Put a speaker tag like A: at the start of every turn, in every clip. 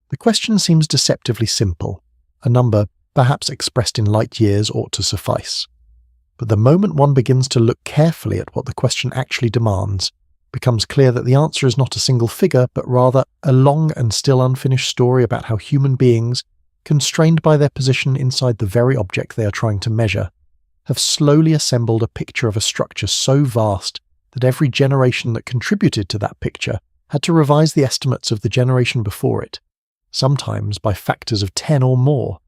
A: The question seems deceptively simple. A number, perhaps expressed in light years, ought to suffice. But the moment one begins to look carefully at what the question actually demands, it becomes clear that the answer is not a single figure, but rather a long and still unfinished story about how human beings, constrained by their position inside the very object they are trying to measure, have slowly assembled a picture of a structure so vast that every generation that contributed to that picture had to revise the estimates of the generation before it, sometimes by factors of 10 or more.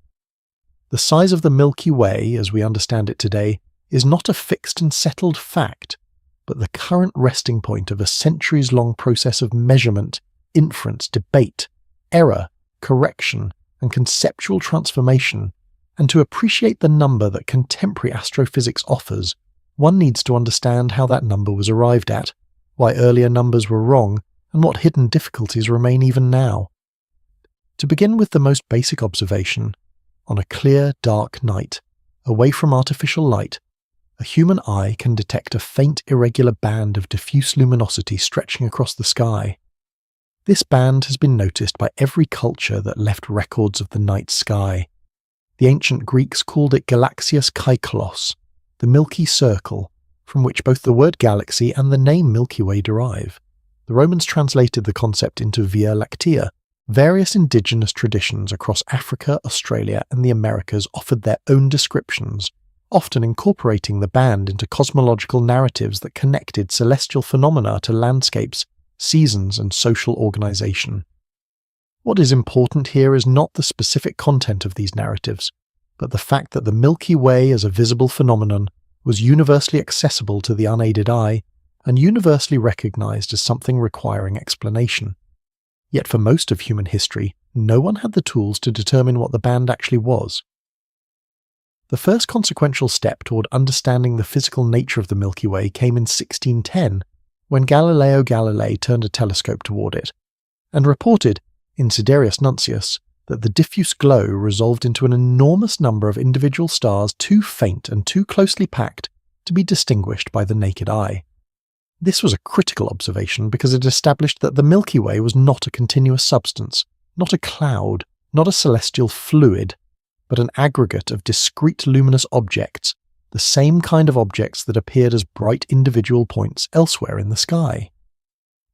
A: The size of the Milky Way, as we understand it today, is not a fixed and settled fact, but the current resting point of a centuries-long process of measurement, inference, debate, error, correction, and conceptual transformation. And to appreciate the number that contemporary astrophysics offers, one needs to understand how that number was arrived at, why earlier numbers were wrong, and what hidden difficulties remain even now. To begin with the most basic observation, on a clear, dark night, away from artificial light, a human eye can detect a faint, irregular band of diffuse luminosity stretching across the sky. This band has been noticed by every culture that left records of the night sky. The ancient Greeks called it Galaxias Kaikalos, the Milky Circle, from which both the word galaxy and the name Milky Way derive. The Romans translated the concept into Via Lactea. Various indigenous traditions across Africa, Australia, and the Americas offered their own descriptions, often incorporating the band into cosmological narratives that connected celestial phenomena to landscapes, seasons, and social organization. What is important here is not the specific content of these narratives, but the fact that the Milky Way as a visible phenomenon was universally accessible to the unaided eye and universally recognized as something requiring explanation. Yet for most of human history, no one had the tools to determine what the band actually was. The first consequential step toward understanding the physical nature of the Milky Way came in 1610, when Galileo Galilei turned a telescope toward it, and reported, in Sidereus Nuncius, that the diffuse glow resolved into an enormous number of individual stars too faint and too closely packed to be distinguished by the naked eye. This was a critical observation because it established that the Milky Way was not a continuous substance, not a cloud, not a celestial fluid, but an aggregate of discrete luminous objects, the same kind of objects that appeared as bright individual points elsewhere in the sky.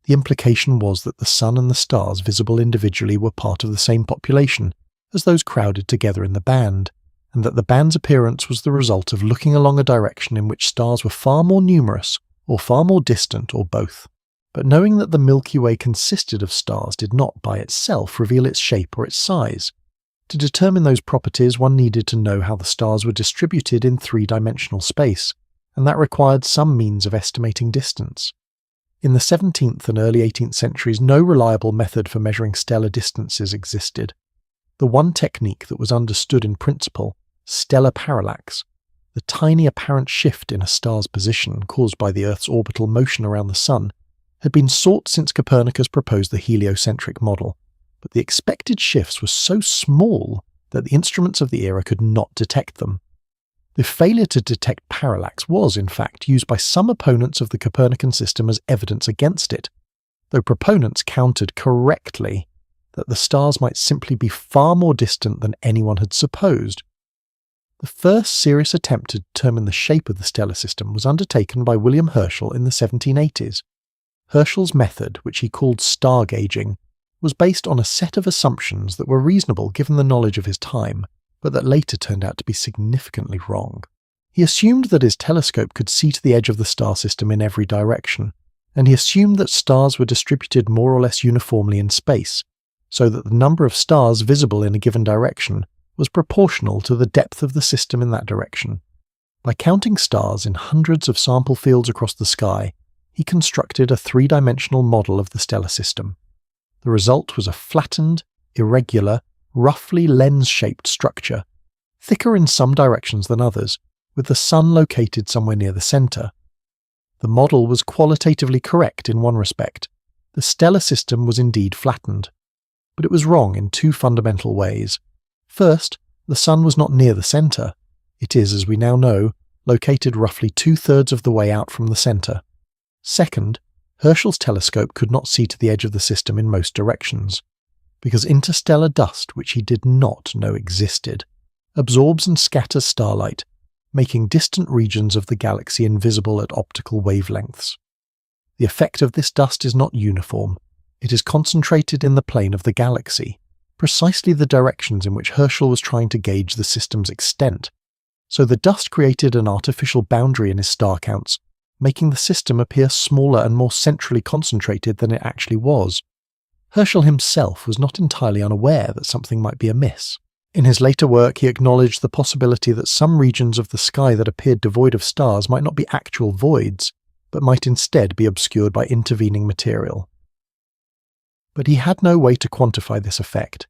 A: The implication was that the sun and the stars visible individually were part of the same population as those crowded together in the band, and that the band's appearance was the result of looking along a direction in which stars were far more numerous, or far more distant, or both. But knowing that the Milky Way consisted of stars did not by itself reveal its shape or its size. To determine those properties, one needed to know how the stars were distributed in three-dimensional space, and that required some means of estimating distance. In the 17th and early 18th centuries, no reliable method for measuring stellar distances existed. The one technique that was understood in principle, stellar parallax, the tiny apparent shift in a star's position caused by the Earth's orbital motion around the Sun, had been sought since Copernicus proposed the heliocentric model, but the expected shifts were so small that the instruments of the era could not detect them. The failure to detect parallax was, in fact, used by some opponents of the Copernican system as evidence against it, though proponents countered correctly that the stars might simply be far more distant than anyone had supposed. The first serious attempt to determine the shape of the stellar system was undertaken by William Herschel in the 1780s. Herschel's method, which he called stargazing, was based on a set of assumptions that were reasonable given the knowledge of his time, but that later turned out to be significantly wrong. He assumed that his telescope could see to the edge of the star system in every direction, and he assumed that stars were distributed more or less uniformly in space, so that the number of stars visible in a given direction was proportional to the depth of the system in that direction. By counting stars in hundreds of sample fields across the sky, he constructed a three-dimensional model of the stellar system. The result was a flattened, irregular, roughly lens-shaped structure, thicker in some directions than others, with the Sun located somewhere near the center. The model was qualitatively correct in one respect. The stellar system was indeed flattened, but it was wrong in two fundamental ways. First, the Sun was not near the center. It is, as we now know, located roughly 2/3 of the way out from the center. Second, Herschel's telescope could not see to the edge of the system in most directions. because interstellar dust, which he did not know existed, absorbs and scatters starlight, making distant regions of the galaxy invisible at optical wavelengths. The effect of this dust is not uniform. It is concentrated in the plane of the galaxy, precisely the directions in which Herschel was trying to gauge the system's extent. So the dust created an artificial boundary in his star counts, making the system appear smaller and more centrally concentrated than it actually was. Herschel himself was not entirely unaware that something might be amiss. In his later work, he acknowledged the possibility that some regions of the sky that appeared devoid of stars might not be actual voids, but might instead be obscured by intervening material. But he had no way to quantify this effect,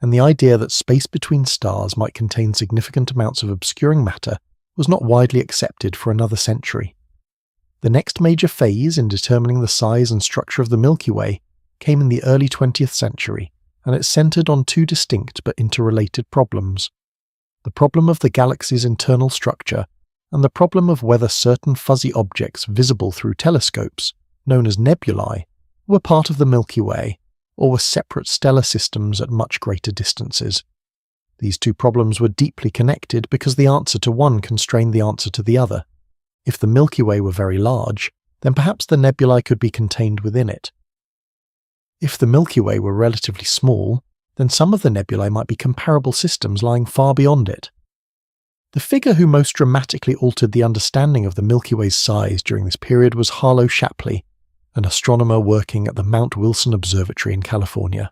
A: and the idea that space between stars might contain significant amounts of obscuring matter was not widely accepted for another century. The next major phase in determining the size and structure of the Milky Way came in the early 20th century, and it centered on two distinct but interrelated problems: the problem of the galaxy's internal structure and the problem of whether certain fuzzy objects visible through telescopes, known as nebulae, were part of the Milky Way or were separate stellar systems at much greater distances. These two problems were deeply connected because the answer to one constrained the answer to the other. If the Milky Way were very large, then perhaps the nebulae could be contained within it. If the Milky Way were relatively small, then some of the nebulae might be comparable systems lying far beyond it. The figure who most dramatically altered the understanding of the Milky Way's size during this period was Harlow Shapley, an astronomer working at the Mount Wilson Observatory in California.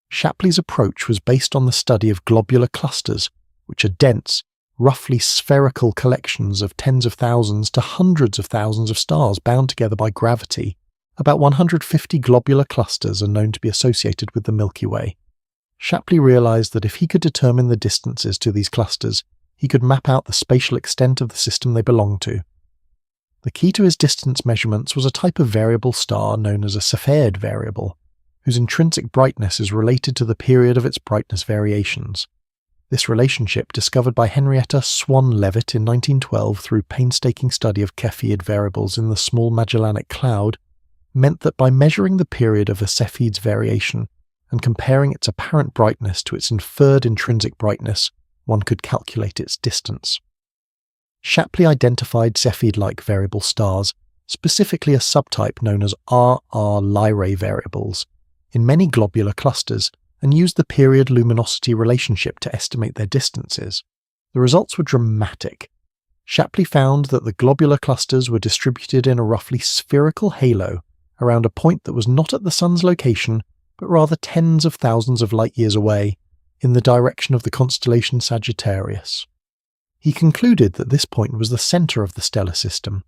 A: Shapley's approach was based on the study of globular clusters, which are dense, roughly spherical collections of tens of thousands to hundreds of thousands of stars bound together by gravity. About 150 globular clusters are known to be associated with the Milky Way. Shapley realized that if he could determine the distances to these clusters, he could map out the spatial extent of the system they belonged to. The key to his distance measurements was a type of variable star known as a Cepheid variable, whose intrinsic brightness is related to the period of its brightness variations. This relationship, discovered by Henrietta Swan Leavitt in 1912 through painstaking study of Cepheid variables in the Small Magellanic Cloud, meant that by measuring the period of a Cepheid's variation and comparing its apparent brightness to its inferred intrinsic brightness, one could calculate its distance. Shapley identified Cepheid-like variable stars, specifically a subtype known as RR Lyrae variables, in many globular clusters, and used the period-luminosity relationship to estimate their distances. The results were dramatic. Shapley found that the globular clusters were distributed in a roughly spherical halo around a point that was not at the Sun's location, but rather tens of thousands of light-years away, in the direction of the constellation Sagittarius. He concluded that this point was the center of the stellar system,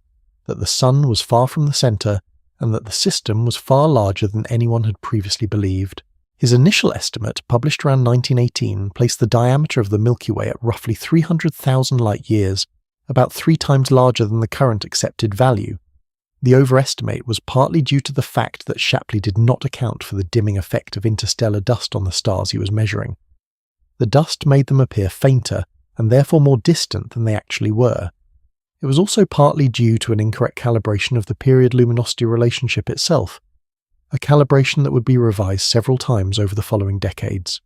A: that the Sun was far from the center, and that the system was far larger than anyone had previously believed. His initial estimate, published around 1918, placed the diameter of the Milky Way at roughly 300,000 light-years, about 3 times larger than the current accepted value. The overestimate was partly due to the fact that Shapley did not account for the dimming effect of interstellar dust on the stars he was measuring. The dust made them appear fainter, and therefore more distant than they actually were. It was also partly due to an incorrect calibration of the period-luminosity relationship itself, a calibration that would be revised several times over the following decades.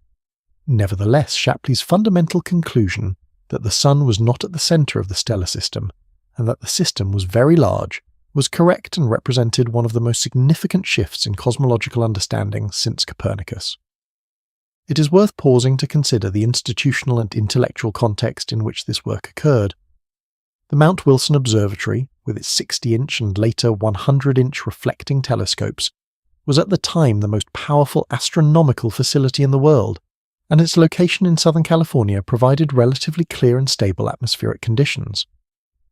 A: Nevertheless, Shapley's fundamental conclusion that the Sun was not at the center of the stellar system, and that the system was very large, was correct and represented one of the most significant shifts in cosmological understanding since Copernicus. It is worth pausing to consider the institutional and intellectual context in which this work occurred. The Mount Wilson Observatory, with its 60-inch and later 100-inch reflecting telescopes, was at the time the most powerful astronomical facility in the world, and its location in Southern California provided relatively clear and stable atmospheric conditions.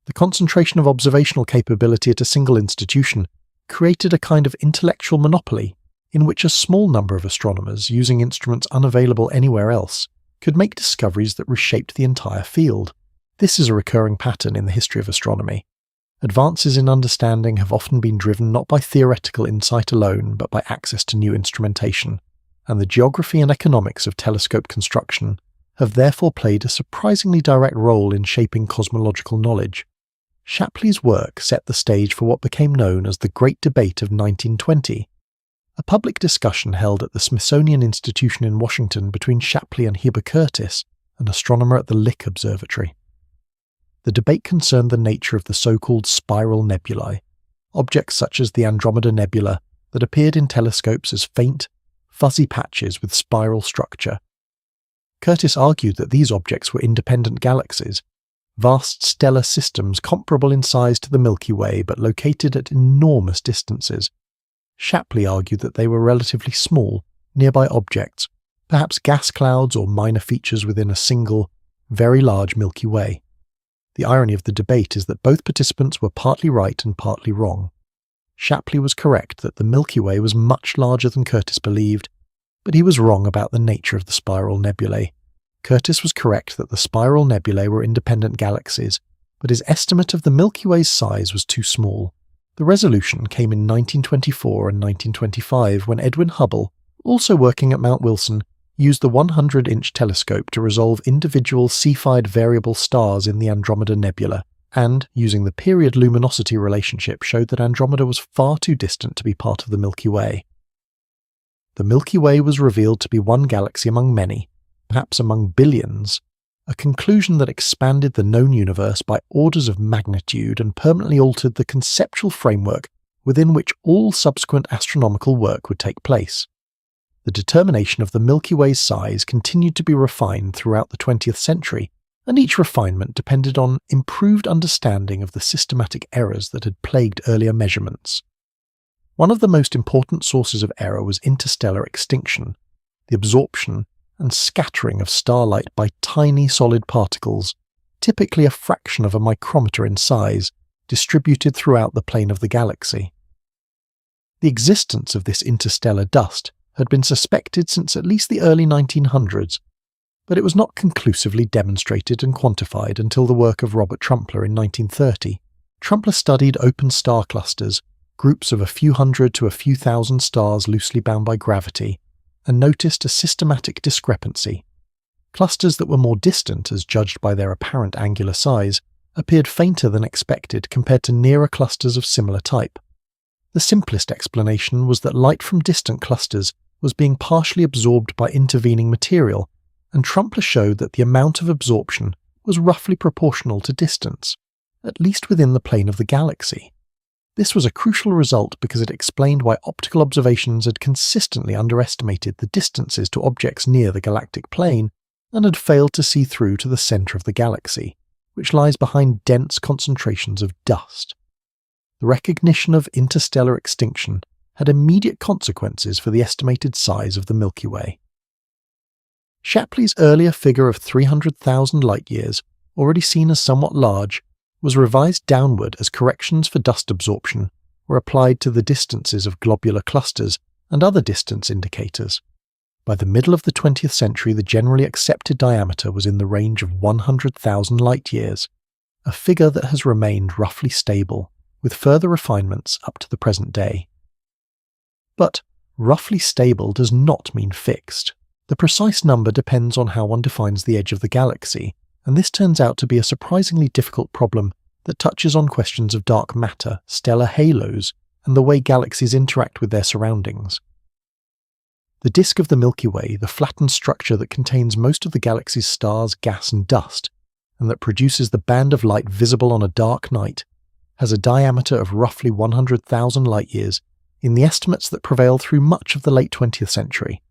A: The concentration of observational capability at a single institution created a kind of intellectual monopoly in which a small number of astronomers, using instruments unavailable anywhere else, could make discoveries that reshaped the entire field. This is a recurring pattern in the history of astronomy. Advances in understanding have often been driven not by theoretical insight alone, but by access to new instrumentation, and the geography and economics of telescope construction have therefore played a surprisingly direct role in shaping cosmological knowledge. Shapley's work set the stage for what became known as the Great Debate of 1920. A public discussion held at the Smithsonian Institution in Washington between Shapley and Heber Curtis, an astronomer at the Lick Observatory. The debate concerned the nature of the so-called spiral nebulae, objects such as the Andromeda Nebula that appeared in telescopes as faint, fuzzy patches with spiral structure. Curtis argued that these objects were independent galaxies, vast stellar systems comparable in size to the Milky Way but located at enormous distances. Shapley argued that they were relatively small, nearby objects, perhaps gas clouds or minor features within a single, very large Milky Way. The irony of the debate is that both participants were partly right and partly wrong. Shapley was correct that the Milky Way was much larger than Curtis believed, but he was wrong about the nature of the spiral nebulae. Curtis was correct that the spiral nebulae were independent galaxies, but his estimate of the Milky Way's size was too small. The resolution came in 1924 and 1925 when Edwin Hubble, also working at Mount Wilson, used the 100-inch telescope to resolve individual Cepheid variable stars in the Andromeda Nebula, and, using the period luminosity relationship, showed that Andromeda was far too distant to be part of the Milky Way. The Milky Way was revealed to be one galaxy among many, perhaps among billions, a conclusion that expanded the known universe by orders of magnitude and permanently altered the conceptual framework within which all subsequent astronomical work would take place. The determination of the Milky Way's size continued to be refined throughout the 20th century, and each refinement depended on improved understanding of the systematic errors that had plagued earlier measurements. One of the most important sources of error was interstellar extinction, the absorption and scattering of starlight by tiny solid particles, typically a fraction of a micrometer in size, distributed throughout the plane of the galaxy. The existence of this interstellar dust had been suspected since at least the early 1900s, but it was not conclusively demonstrated and quantified until the work of Robert Trumpler in 1930. Trumpler studied open star clusters, groups of a few hundred to a few thousand stars loosely bound by gravity, and noticed a systematic discrepancy. Clusters that were more distant, as judged by their apparent angular size, appeared fainter than expected compared to nearer clusters of similar type. The simplest explanation was that light from distant clusters was being partially absorbed by intervening material, and Trumpler showed that the amount of absorption was roughly proportional to distance, at least within the plane of the galaxy. This was a crucial result because it explained why optical observations had consistently underestimated the distances to objects near the galactic plane and had failed to see through to the centre of the galaxy, which lies behind dense concentrations of dust. The recognition of interstellar extinction had immediate consequences for the estimated size of the Milky Way. Shapley's earlier figure of 300,000 light-years, already seen as somewhat large, was revised downward as corrections for dust absorption were applied to the distances of globular clusters and other distance indicators. By the middle of the 20th century, the generally accepted diameter was in the range of 100,000 light-years, a figure that has remained roughly stable, with further refinements up to the present day. But roughly stable does not mean fixed. The precise number depends on how one defines the edge of the galaxy, and this turns out to be a surprisingly difficult problem that touches on questions of dark matter, stellar halos, and the way galaxies interact with their surroundings. The disk of the Milky Way, the flattened structure that contains most of the galaxy's stars, gas, and dust, and that produces the band of light visible on a dark night, has a diameter of roughly 100,000 light-years in the estimates that prevailed through much of the late 20th century.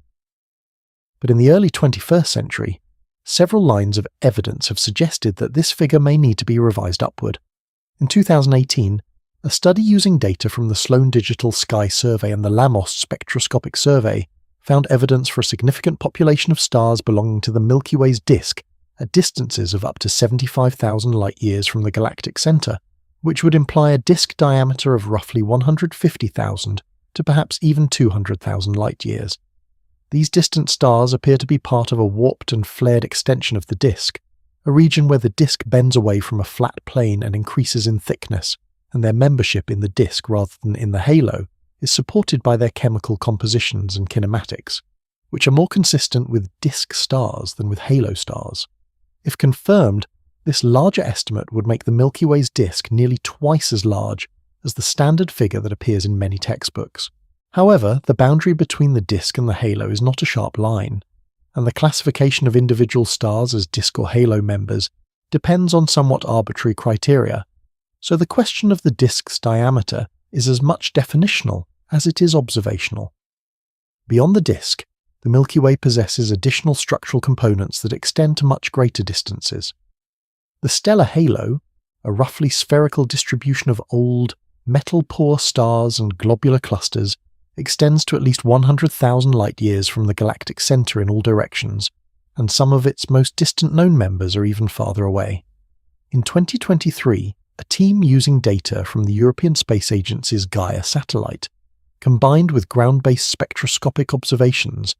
A: But in the early 21st century, several lines of evidence have suggested that this figure may need to be revised upward. In 2018, a study using data from the Sloan Digital Sky Survey and the Lamos Spectroscopic Survey found evidence for a significant population of stars belonging to the Milky Way's disk at distances of up to 75,000 light-years from the galactic center, which would imply a disk diameter of roughly 150,000 to perhaps even 200,000 light-years. These distant stars appear to be part of a warped and flared extension of the disk, a region where the disk bends away from a flat plane and increases in thickness, and their membership in the disk rather than in the halo is supported by their chemical compositions and kinematics, which are more consistent with disk stars than with halo stars. If confirmed, this larger estimate would make the Milky Way's disk nearly twice as large as the standard figure that appears in many textbooks, However, the boundary between the disk and the halo is not a sharp line, and the classification of individual stars as disk or halo members depends on somewhat arbitrary criteria, so the question of the disk's diameter is as much definitional as it is observational. Beyond the disk, the Milky Way possesses additional structural components that extend to much greater distances. The stellar halo, a roughly spherical distribution of old, metal-poor stars and globular clusters, extends to at least 100,000 light-years from the galactic center in all directions, and some of its most distant known members are even farther away. In 2023, a team using data from the European Space Agency's Gaia satellite, combined with ground-based spectroscopic observations,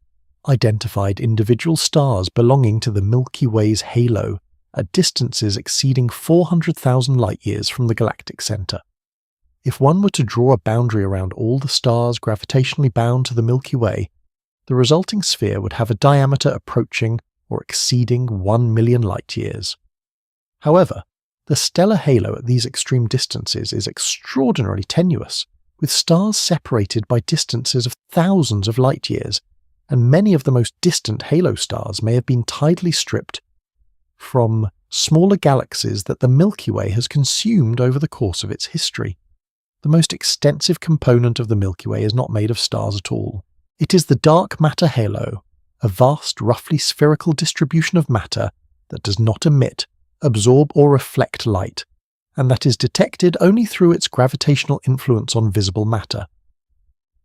A: identified individual stars belonging to the Milky Way's halo at distances exceeding 400,000 light-years from the galactic center. If one were to draw a boundary around all the stars gravitationally bound to the Milky Way, the resulting sphere would have a diameter approaching or exceeding 1 million light-years. However, the stellar halo at these extreme distances is extraordinarily tenuous, with stars separated by distances of thousands of light-years, and many of the most distant halo stars may have been tidally stripped from smaller galaxies that the Milky Way has consumed over the course of its history. The most extensive component of the Milky Way is not made of stars at all. It is the dark matter halo, a vast, roughly spherical distribution of matter that does not emit, absorb or reflect light, and that is detected only through its gravitational influence on visible matter.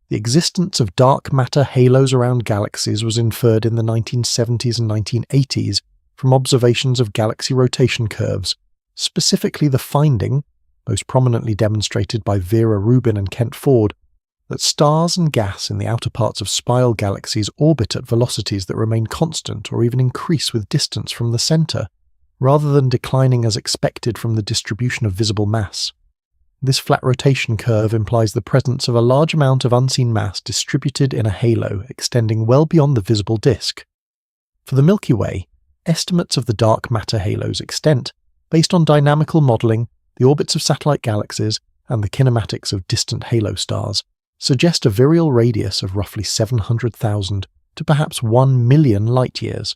A: The existence of dark matter halos around galaxies was inferred in the 1970s and 1980s from observations of galaxy rotation curves, specifically the finding, most prominently demonstrated by Vera Rubin and Kent Ford, that stars and gas in the outer parts of spiral galaxies orbit at velocities that remain constant or even increase with distance from the center, rather than declining as expected from the distribution of visible mass. This flat rotation curve implies the presence of a large amount of unseen mass distributed in a halo extending well beyond the visible disk. For the Milky Way, estimates of the dark matter halo's extent, based on dynamical modeling, the orbits of satellite galaxies, and the kinematics of distant halo stars, suggest a virial radius of roughly 700,000 to perhaps 1 million light-years.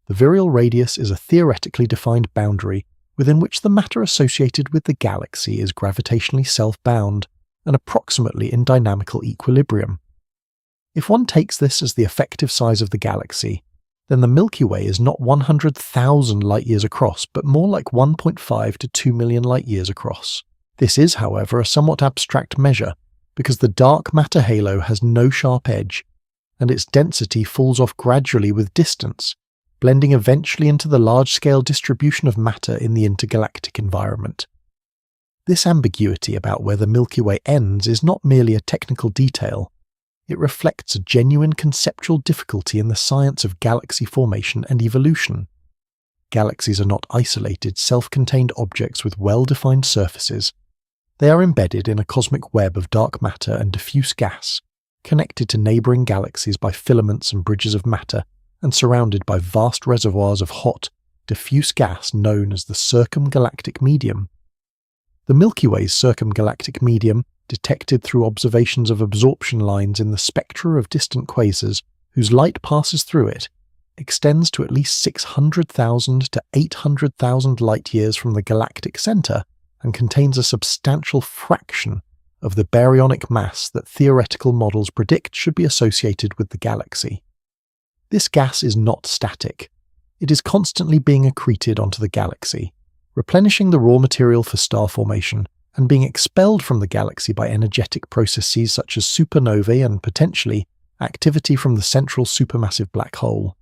A: The virial radius is a theoretically defined boundary within which the matter associated with the galaxy is gravitationally self-bound and approximately in dynamical equilibrium. If one takes this as the effective size of the galaxy, then the Milky Way is not 100,000 light-years across, but more like 1.5 to 2 million light-years across. This is, however, a somewhat abstract measure, because the dark matter halo has no sharp edge, and its density falls off gradually with distance, blending eventually into the large-scale distribution of matter in the intergalactic environment. This ambiguity about where the Milky Way ends is not merely a technical detail. It reflects a genuine conceptual difficulty in the science of galaxy formation and evolution. Galaxies are not isolated, self-contained objects with well-defined surfaces. They are embedded in a cosmic web of dark matter and diffuse gas, connected to neighboring galaxies by filaments and bridges of matter, and surrounded by vast reservoirs of hot, diffuse gas known as the circumgalactic medium. The Milky Way's circumgalactic medium, detected through observations of absorption lines in the spectra of distant quasars whose light passes through it, extends to at least 600,000 to 800,000 light-years from the galactic center and contains a substantial fraction of the baryonic mass that theoretical models predict should be associated with the galaxy. This gas is not static. It is constantly being accreted onto the galaxy, replenishing the raw material for star formation and being expelled from the galaxy by energetic processes such as supernovae and, potentially, activity from the central supermassive black hole.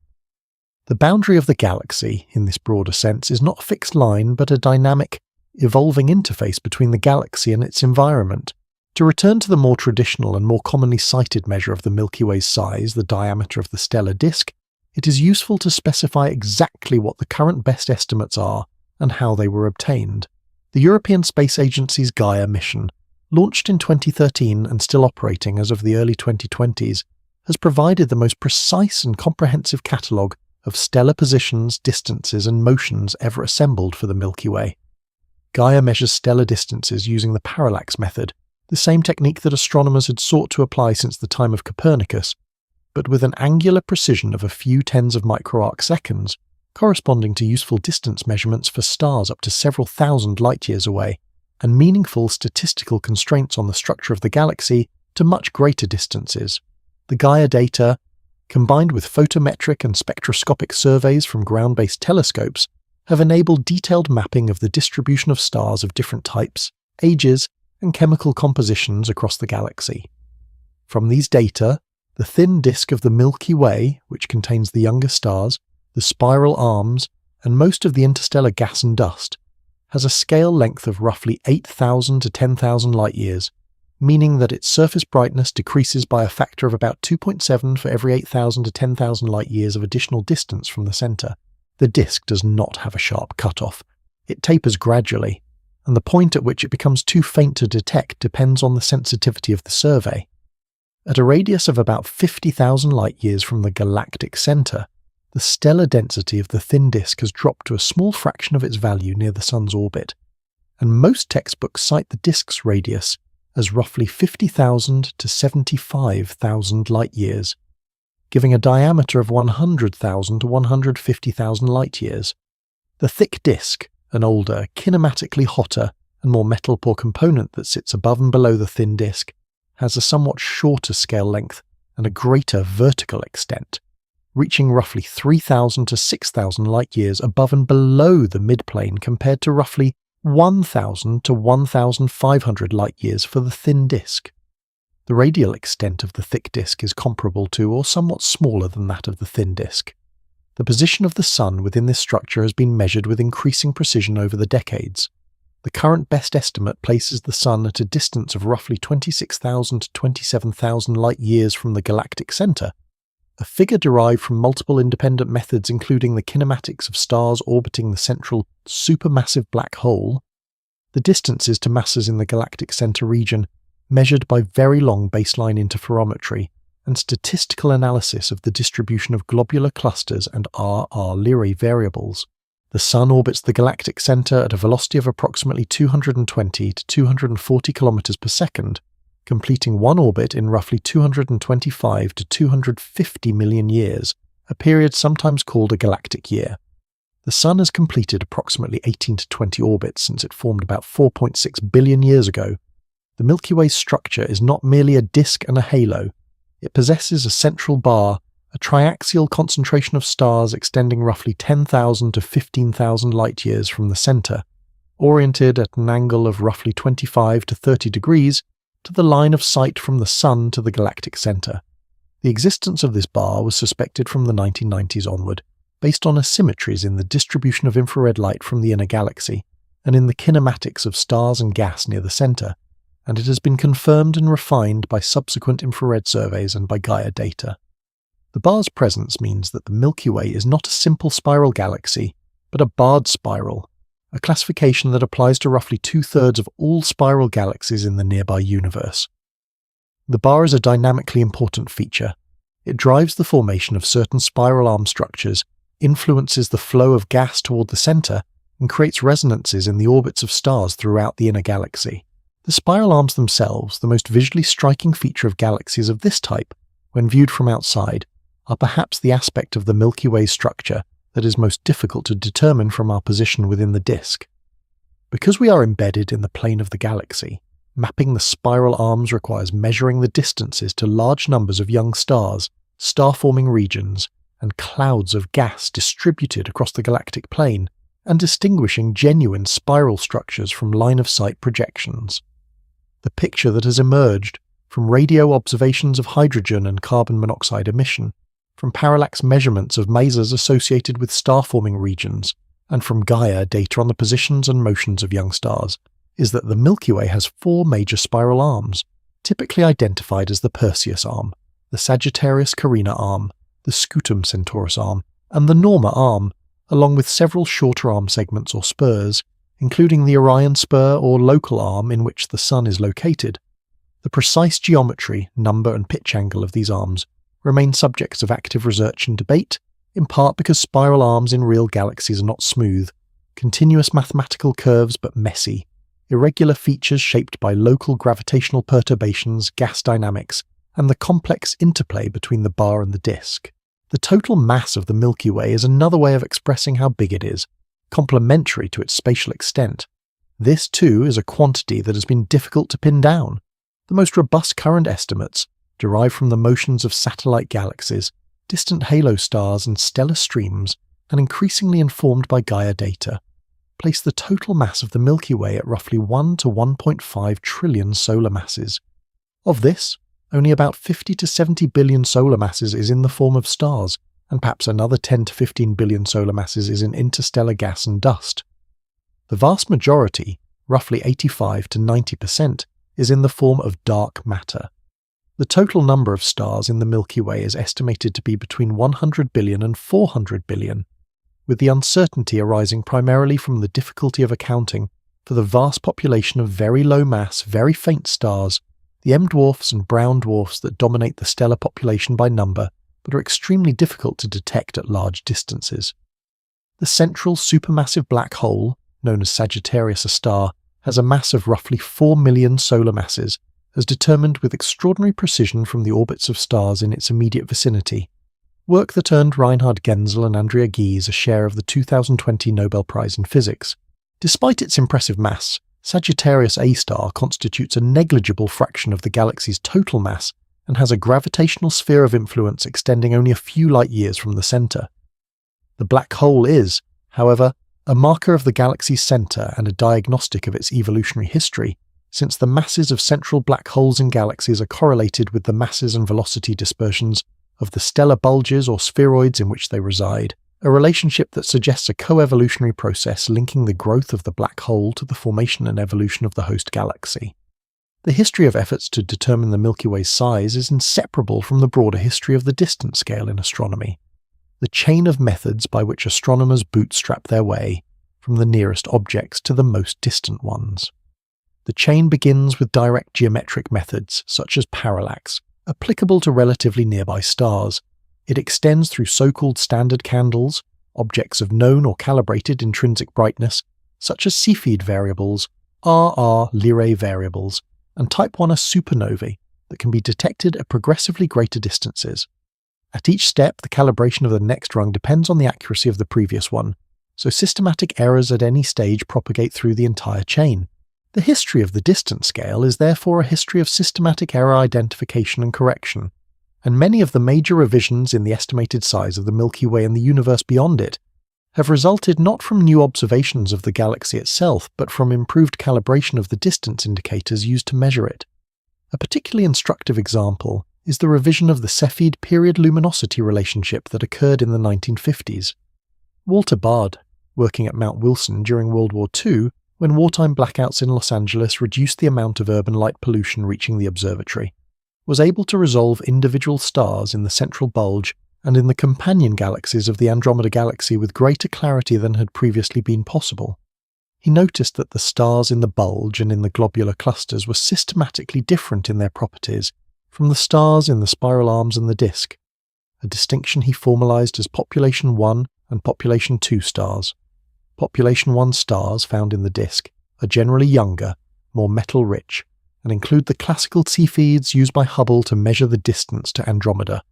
A: The boundary of the galaxy, in this broader sense, is not a fixed line but a dynamic, evolving interface between the galaxy and its environment. To return to the more traditional and more commonly cited measure of the Milky Way's size, the diameter of the stellar disk, it is useful to specify exactly what the current best estimates are and how they were obtained. The European Space Agency's Gaia mission, launched in 2013 and still operating as of the early 2020s, has provided the most precise and comprehensive catalogue of stellar positions, distances and motions ever assembled for the Milky Way. Gaia measures stellar distances using the parallax method, the same technique that astronomers had sought to apply since the time of Copernicus, but with an angular precision of a few tens of microarc seconds, corresponding to useful distance measurements for stars up to several thousand light-years away, and meaningful statistical constraints on the structure of the galaxy to much greater distances. The Gaia data, combined with photometric and spectroscopic surveys from ground-based telescopes, have enabled detailed mapping of the distribution of stars of different types, ages, and chemical compositions across the galaxy. From these data, the thin disk of the Milky Way, which contains the younger stars, the spiral arms, and most of the interstellar gas and dust, has a scale length of roughly 8,000 to 10,000 light-years, meaning that its surface brightness decreases by a factor of about 2.7 for every 8,000 to 10,000 light-years of additional distance from the centre. The disk does not have a sharp cutoff. It tapers gradually, and the point at which it becomes too faint to detect depends on the sensitivity of the survey. At a radius of about 50,000 light-years from the galactic centre, the stellar density of the thin disk has dropped to a small fraction of its value near the Sun's orbit, and most textbooks cite the disk's radius as roughly 50,000 to 75,000 light-years, giving a diameter of 100,000 to 150,000 light-years. The thick disk, an older, kinematically hotter, and more metal-poor component that sits above and below the thin disk, has a somewhat shorter scale length and a greater vertical extent, reaching roughly 3,000 to 6,000 light-years above and below the midplane compared to roughly 1,000 to 1,500 light-years for the thin disk. The radial extent of the thick disk is comparable to or somewhat smaller than that of the thin disk. The position of the Sun within this structure has been measured with increasing precision over the decades. The current best estimate places the Sun at a distance of roughly 26,000 to 27,000 light-years from the galactic centre, a figure derived from multiple independent methods including the kinematics of stars orbiting the central supermassive black hole, the distances to masses in the galactic centre region measured by very long baseline interferometry, and statistical analysis of the distribution of globular clusters and R Lyrae variables. The Sun orbits the galactic centre at a velocity of approximately 220 to 240 km per second, completing one orbit in roughly 225 to 250 million years, a period sometimes called a galactic year. The Sun has completed approximately 18 to 20 orbits since it formed about 4.6 billion years ago. The Milky Way's structure is not merely a disk and a halo. It possesses a central bar, a triaxial concentration of stars extending roughly 10,000 to 15,000 light-years from the centre, oriented at an angle of roughly 25 to 30 degrees to the line of sight from the Sun to the galactic centre. The existence of this bar was suspected from the 1990s onward, based on asymmetries in the distribution of infrared light from the inner galaxy, and in the kinematics of stars and gas near the centre, and it has been confirmed and refined by subsequent infrared surveys and by Gaia data. The bar's presence means that the Milky Way is not a simple spiral galaxy, but a barred spiral, a classification that applies to roughly 2/3 of all spiral galaxies in the nearby universe. The bar is a dynamically important feature. It drives the formation of certain spiral arm structures, influences the flow of gas toward the centre, and creates resonances in the orbits of stars throughout the inner galaxy. The spiral arms themselves, the most visually striking feature of galaxies of this type, when viewed from outside, are perhaps the aspect of the Milky Way structure that is most difficult to determine from our position within the disk. Because we are embedded in the plane of the galaxy, mapping the spiral arms requires measuring the distances to large numbers of young stars, star-forming regions, and clouds of gas distributed across the galactic plane, and distinguishing genuine spiral structures from line-of-sight projections. The picture that has emerged from radio observations of hydrogen and carbon monoxide emission, from parallax measurements of masers associated with star-forming regions, and from Gaia data on the positions and motions of young stars, is that the Milky Way has 4 major spiral arms, typically identified as the Perseus arm, the Sagittarius Carina arm, the Scutum Centaurus arm, and the Norma arm, along with several shorter arm segments or spurs, including the Orion spur or local arm in which the Sun is located. The precise geometry, number and pitch angle of these arms remain subjects of active research and debate, in part because spiral arms in real galaxies are not smooth, continuous mathematical curves but messy, irregular features shaped by local gravitational perturbations, gas dynamics, and the complex interplay between the bar and the disk. The total mass of the Milky Way is another way of expressing how big it is, complementary to its spatial extent. This, too, is a quantity that has been difficult to pin down. The most robust current estimates, derived from the motions of satellite galaxies, distant halo stars and stellar streams, and increasingly informed by Gaia data, place the total mass of the Milky Way at roughly 1 to 1.5 trillion solar masses. Of this, only about 50 to 70 billion solar masses is in the form of stars, and perhaps another 10 to 15 billion solar masses is in interstellar gas and dust. The vast majority, roughly 85 to 90%, is in the form of dark matter. The total number of stars in the Milky Way is estimated to be between 100 billion and 400 billion, with the uncertainty arising primarily from the difficulty of accounting for the vast population of very low-mass, very faint stars, the M-dwarfs and brown dwarfs that dominate the stellar population by number, but are extremely difficult to detect at large distances. The central supermassive black hole, known as Sagittarius, a star, has a mass of roughly 4 million solar masses, as determined with extraordinary precision from the orbits of stars in its immediate vicinity. Work that earned Reinhard Genzel and Andrea Ghez a share of the 2020 Nobel Prize in Physics. Despite its impressive mass, Sagittarius A star constitutes a negligible fraction of the galaxy's total mass and has a gravitational sphere of influence extending only a few light-years from the centre. The black hole is, however, a marker of the galaxy's centre and a diagnostic of its evolutionary history, since the masses of central black holes in galaxies are correlated with the masses and velocity dispersions of the stellar bulges or spheroids in which they reside, a relationship that suggests a co-evolutionary process linking the growth of the black hole to the formation and evolution of the host galaxy. The history of efforts to determine the Milky Way's size is inseparable from the broader history of the distance scale in astronomy, the chain of methods by which astronomers bootstrap their way from the nearest objects to the most distant ones. The chain begins with direct geometric methods, such as parallax, applicable to relatively nearby stars. It extends through so-called standard candles, objects of known or calibrated intrinsic brightness, such as Cepheid variables, RR Lyrae variables, and Type 1a supernovae that can be detected at progressively greater distances. At each step, the calibration of the next rung depends on the accuracy of the previous one, so systematic errors at any stage propagate through the entire chain. The history of the distance scale is therefore a history of systematic error identification and correction, and many of the major revisions in the estimated size of the Milky Way and the universe beyond it have resulted not from new observations of the galaxy itself, but from improved calibration of the distance indicators used to measure it. A particularly instructive example is the revision of the Cepheid period-luminosity relationship that occurred in the 1950s. Walter Baade, working at Mount Wilson during World War II, when wartime blackouts in Los Angeles reduced the amount of urban light pollution reaching the observatory, was able to resolve individual stars in the central bulge and in the companion galaxies of the Andromeda Galaxy with greater clarity than had previously been possible. He noticed that the stars in the bulge and in the globular clusters were systematically different in their properties from the stars in the spiral arms and the disk, a distinction he formalized as population 1 and population 2 stars. Population 1 stars found in the disk are generally younger, more metal-rich, and include the classical Cepheids used by Hubble to measure the distance to Andromeda.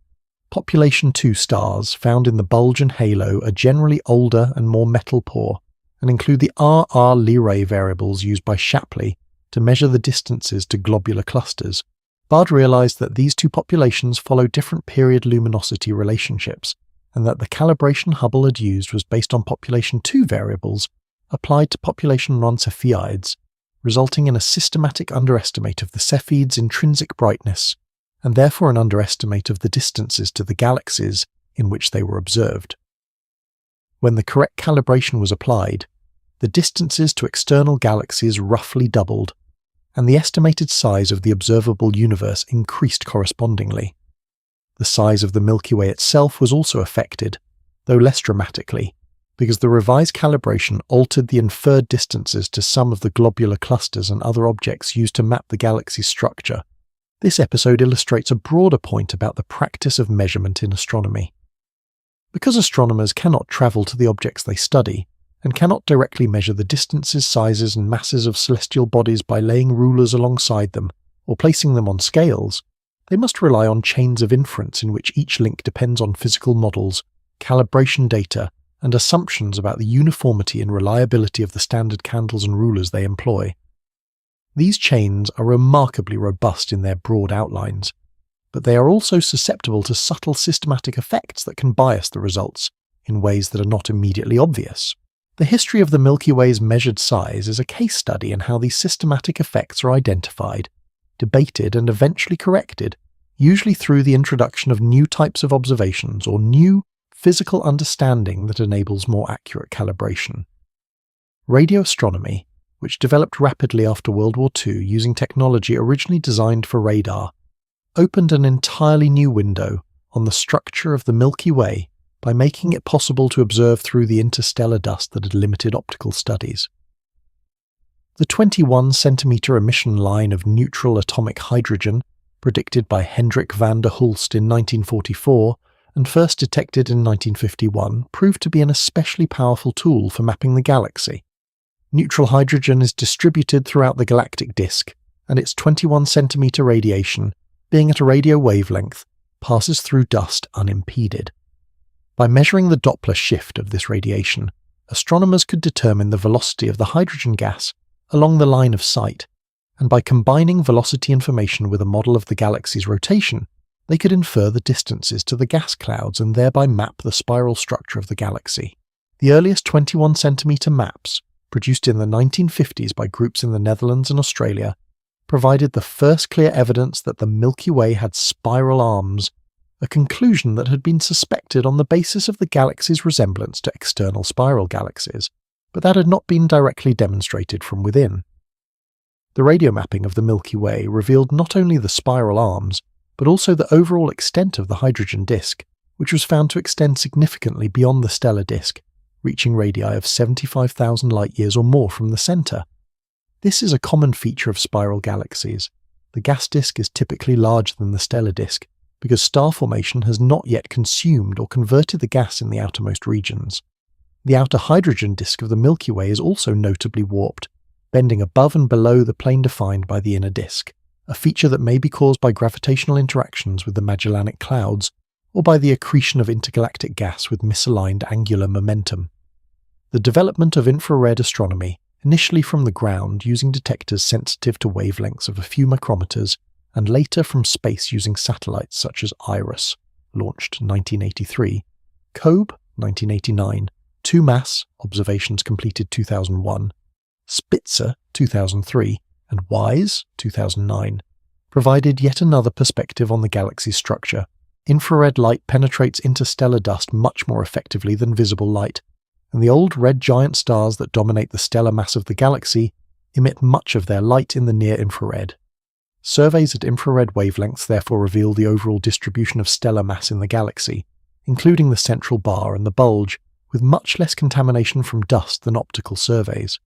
A: Population 2 stars found in the bulge and halo are generally older and more metal-poor, and include the RR Lyrae variables used by Shapley to measure the distances to globular clusters. Baade realized that these two populations follow different period luminosity relationships, and that the calibration Hubble had used was based on population 2 variables applied to population 1 Cepheids, resulting in a systematic underestimate of the Cepheids' intrinsic brightness, and therefore an underestimate of the distances to the galaxies in which they were observed. When the correct calibration was applied, the distances to external galaxies roughly doubled, and the estimated size of the observable universe increased correspondingly. The size of the Milky Way itself was also affected, though less dramatically, because the revised calibration altered the inferred distances to some of the globular clusters and other objects used to map the galaxy's structure. This episode illustrates a broader point about the practice of measurement in astronomy. Because astronomers cannot travel to the objects they study, and cannot directly measure the distances, sizes, and masses of celestial bodies by laying rulers alongside them or placing them on scales, they must rely on chains of inference in which each link depends on physical models, calibration data, and assumptions about the uniformity and reliability of the standard candles and rulers they employ. These chains are remarkably robust in their broad outlines, but they are also susceptible to subtle systematic effects that can bias the results in ways that are not immediately obvious. The history of the Milky Way's measured size is a case study in how these systematic effects are identified, debated, and eventually corrected, usually through the introduction of new types of observations or new physical understanding that enables more accurate calibration. Radio astronomy, which developed rapidly after World War II using technology originally designed for radar, opened an entirely new window on the structure of the Milky Way by making it possible to observe through the interstellar dust that had limited optical studies. The 21-centimeter emission line of neutral atomic hydrogen, predicted by Hendrik van der Hulst in 1944 and first detected in 1951, proved to be an especially powerful tool for mapping the galaxy. Neutral hydrogen is distributed throughout the galactic disk, and its 21-centimeter radiation, being at a radio wavelength, passes through dust unimpeded. By measuring the Doppler shift of this radiation, astronomers could determine the velocity of the hydrogen gas along the line of sight, and by combining velocity information with a model of the galaxy's rotation, they could infer the distances to the gas clouds and thereby map the spiral structure of the galaxy. The earliest 21-centimeter maps, produced in the 1950s by groups in the Netherlands and Australia, provided the first clear evidence that the Milky Way had spiral arms, a conclusion that had been suspected on the basis of the galaxy's resemblance to external spiral galaxies, but that had not been directly demonstrated from within. The radio mapping of the Milky Way revealed not only the spiral arms, but also the overall extent of the hydrogen disk, which was found to extend significantly beyond the stellar disk, reaching radii of 75,000 light-years or more from the centre. This is a common feature of spiral galaxies. The gas disk is typically larger than the stellar disk, because star formation has not yet consumed or converted the gas in the outermost regions. The outer hydrogen disk of the Milky Way is also notably warped, bending above and below the plane defined by the inner disk, a feature that may be caused by gravitational interactions with the Magellanic Clouds or by the accretion of intergalactic gas with misaligned angular momentum. The development of infrared astronomy, initially from the ground using detectors sensitive to wavelengths of a few micrometers, and later from space using satellites such as IRIS, launched 1983, COBE 1989, 2MASS, observations completed 2001, Spitzer 2003, and WISE 2009, provided yet another perspective on the galaxy's structure. Infrared light penetrates interstellar dust much more effectively than visible light, and the old red giant stars that dominate the stellar mass of the galaxy emit much of their light in the near-infrared. Surveys at infrared wavelengths therefore reveal the overall distribution of stellar mass in the galaxy, including the central bar and the bulge, with much less contamination from dust than optical surveys.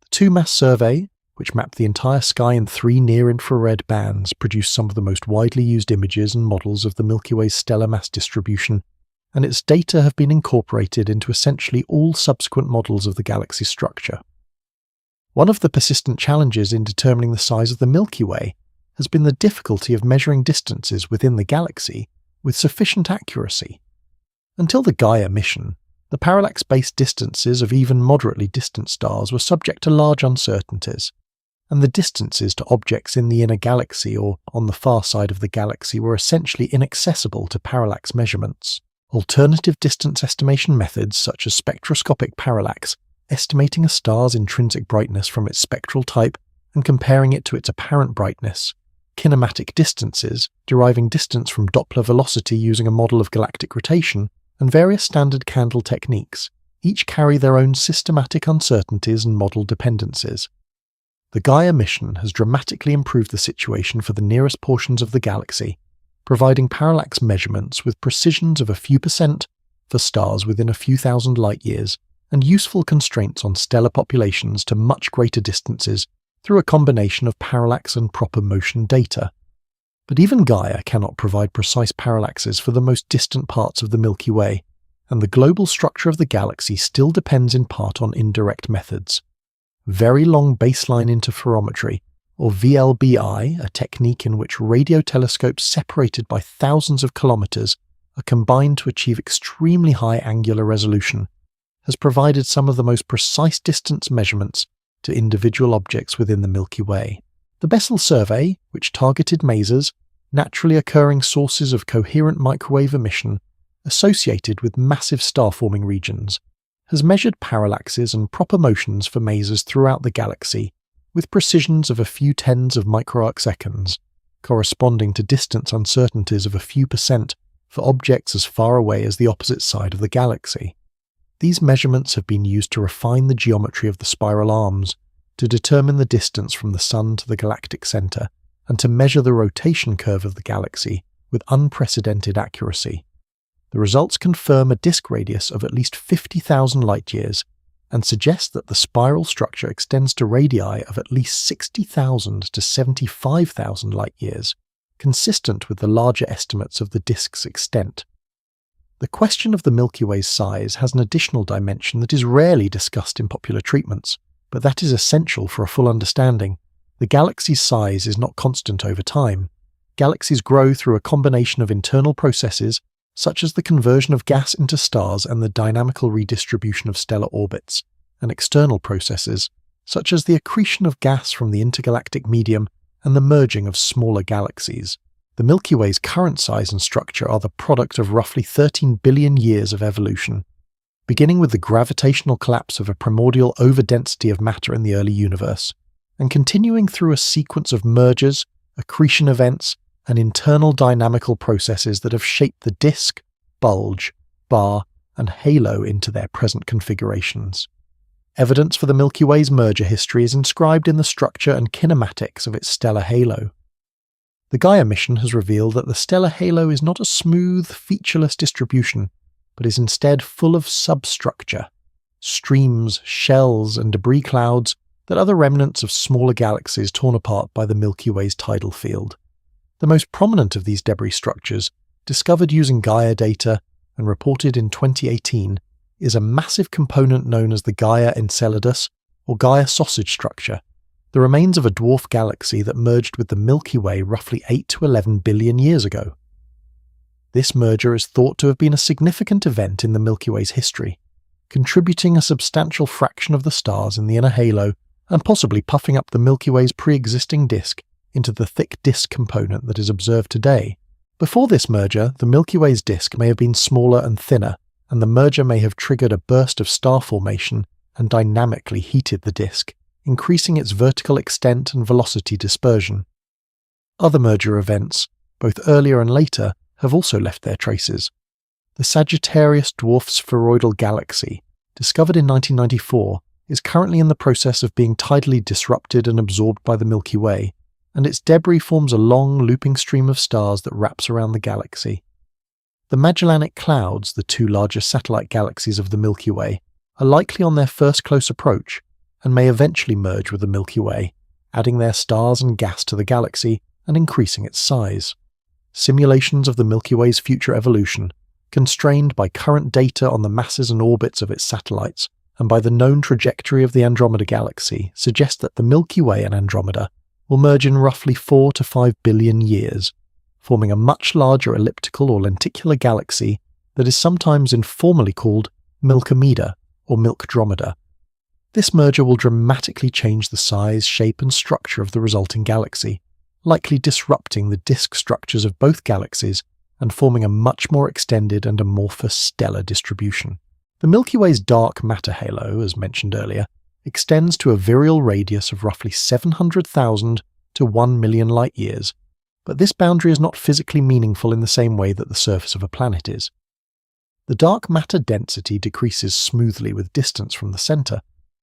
A: The 2MASS survey, which mapped the entire sky in 3 near-infrared bands, produced some of the most widely used images and models of the Milky Way's stellar mass distribution, and its data have been incorporated into essentially all subsequent models of the galaxy's structure. One of the persistent challenges in determining the size of the Milky Way has been the difficulty of measuring distances within the galaxy with sufficient accuracy. Until the Gaia mission, the parallax-based distances of even moderately distant stars were subject to large uncertainties, and the distances to objects in the inner galaxy or on the far side of the galaxy were essentially inaccessible to parallax measurements. Alternative distance estimation methods such as spectroscopic parallax, estimating a star's intrinsic brightness from its spectral type and comparing it to its apparent brightness, kinematic distances, deriving distance from Doppler velocity using a model of galactic rotation, and various standard candle techniques, each carry their own systematic uncertainties and model dependencies. The Gaia mission has dramatically improved the situation for the nearest portions of the galaxy, providing parallax measurements with precisions of a few % for stars within a few thousand light-years, and useful constraints on stellar populations to much greater distances through a combination of parallax and proper motion data. But even Gaia cannot provide precise parallaxes for the most distant parts of the Milky Way, and the global structure of the galaxy still depends in part on indirect methods. Very long baseline interferometry, or VLBI, a technique in which radio telescopes separated by thousands of kilometers are combined to achieve extremely high angular resolution, has provided some of the most precise distance measurements to individual objects within the Milky Way. The Bessel survey, which targeted masers, naturally occurring sources of coherent microwave emission associated with massive star-forming regions, has measured parallaxes and proper motions for masers throughout the galaxy with precisions of a few tens of microarc seconds, corresponding to distance uncertainties of a few percent for objects as far away as the opposite side of the galaxy. These measurements have been used to refine the geometry of the spiral arms, to determine the distance from the Sun to the galactic center, and to measure the rotation curve of the galaxy with unprecedented accuracy. The results confirm a disk radius of at least 50,000 light-years and suggest that the spiral structure extends to radii of at least 60,000 to 75,000 light-years, consistent with the larger estimates of the disk's extent. The question of the Milky Way's size has an additional dimension that is rarely discussed in popular treatments, but that is essential for a full understanding. The galaxy's size is not constant over time. Galaxies grow through a combination of internal processes, such as the conversion of gas into stars and the dynamical redistribution of stellar orbits, and external processes, such as the accretion of gas from the intergalactic medium and the merging of smaller galaxies. The Milky Way's current size and structure are the product of roughly 13 billion years of evolution, beginning with the gravitational collapse of a primordial overdensity of matter in the early universe, and continuing through a sequence of mergers, accretion events, and internal dynamical processes that have shaped the disk, bulge, bar, and halo into their present configurations. Evidence for the Milky Way's merger history is inscribed in the structure and kinematics of its stellar halo. The Gaia mission has revealed that the stellar halo is not a smooth, featureless distribution, but is instead full of substructure, streams, shells, and debris clouds that are the remnants of smaller galaxies torn apart by the Milky Way's tidal field. The most prominent of these debris structures, discovered using Gaia data and reported in 2018, is a massive component known as the Gaia Enceladus, or Gaia sausage structure, the remains of a dwarf galaxy that merged with the Milky Way roughly 8 to 11 billion years ago. This merger is thought to have been a significant event in the Milky Way's history, contributing a substantial fraction of the stars in the inner halo and possibly puffing up the Milky Way's pre-existing disk into the thick disk component that is observed today. Before this merger, the Milky Way's disk may have been smaller and thinner, and the merger may have triggered a burst of star formation and dynamically heated the disk, increasing its vertical extent and velocity dispersion. Other merger events, both earlier and later, have also left their traces. The Sagittarius dwarf spheroidal galaxy, discovered in 1994, is currently in the process of being tidally disrupted and absorbed by the Milky Way, and its debris forms a long, looping stream of stars that wraps around the galaxy. The Magellanic Clouds, the two largest satellite galaxies of the Milky Way, are likely on their first close approach, and may eventually merge with the Milky Way, adding their stars and gas to the galaxy and increasing its size. Simulations of the Milky Way's future evolution, constrained by current data on the masses and orbits of its satellites and by the known trajectory of the Andromeda Galaxy, suggest that the Milky Way and Andromeda will merge in roughly 4 to 5 billion years, forming a much larger elliptical or lenticular galaxy that is sometimes informally called Milkomeda or Milkdromeda. This merger will dramatically change the size, shape, and structure of the resulting galaxy, likely disrupting the disk structures of both galaxies and forming a much more extended and amorphous stellar distribution. The Milky Way's dark matter halo, as mentioned earlier, extends to a virial radius of roughly 700,000 to 1 million light-years, but this boundary is not physically meaningful in the same way that the surface of a planet is. The dark matter density decreases smoothly with distance from the center,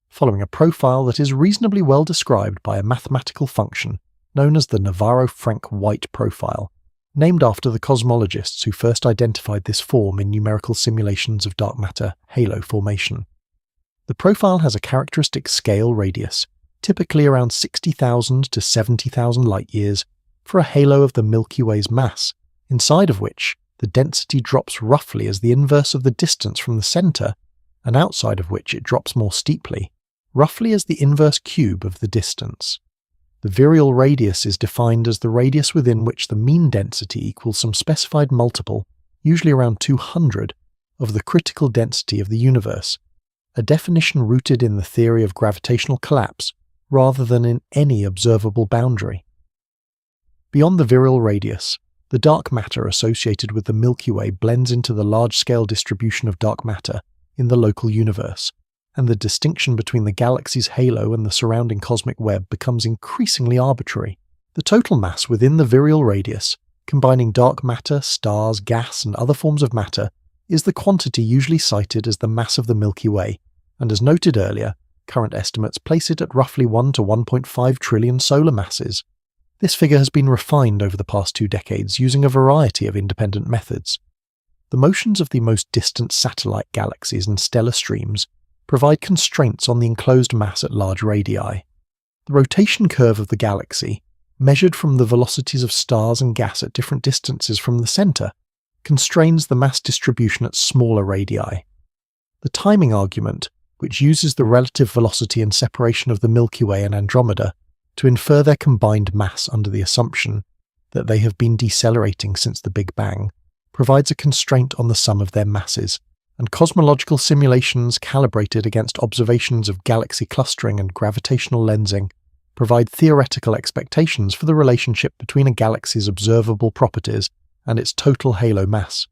A: following a profile that is reasonably well described by a mathematical function known as the Navarro-Frank-White profile, named after the cosmologists who first identified this form in numerical simulations of dark matter halo formation. The profile has a characteristic scale radius, typically around 60,000 to 70,000 light-years, for a halo of the Milky Way's mass, inside of which the density drops roughly as the inverse of the distance from the center, and outside of which it drops more steeply, roughly as the inverse cube of the distance. The virial radius is defined as the radius within which the mean density equals some specified multiple, usually around 200, of the critical density of the universe, a definition rooted in the theory of gravitational collapse rather than in any observable boundary. Beyond the virial radius, the dark matter associated with the Milky Way blends into the large-scale distribution of dark matter in the local universe, and the distinction between the galaxy's halo and the surrounding cosmic web becomes increasingly arbitrary. The total mass within the virial radius, combining dark matter, stars, gas, and other forms of matter, is the quantity usually cited as the mass of the Milky Way, and as noted earlier, current estimates place it at roughly 1 to 1.5 trillion solar masses. This figure has been refined over the past 2 decades using a variety of independent methods. The motions of the most distant satellite galaxies and stellar streams provide constraints on the enclosed mass at large radii. The rotation curve of the galaxy, measured from the velocities of stars and gas at different distances from the center, constrains the mass distribution at smaller radii. The timing argument, which uses the relative velocity and separation of the Milky Way and Andromeda to infer their combined mass under the assumption that they have been decelerating since the Big Bang, provides a constraint on the sum of their masses, and cosmological simulations calibrated against observations of galaxy clustering and gravitational lensing provide theoretical expectations for the relationship between a galaxy's observable properties and its total halo mass.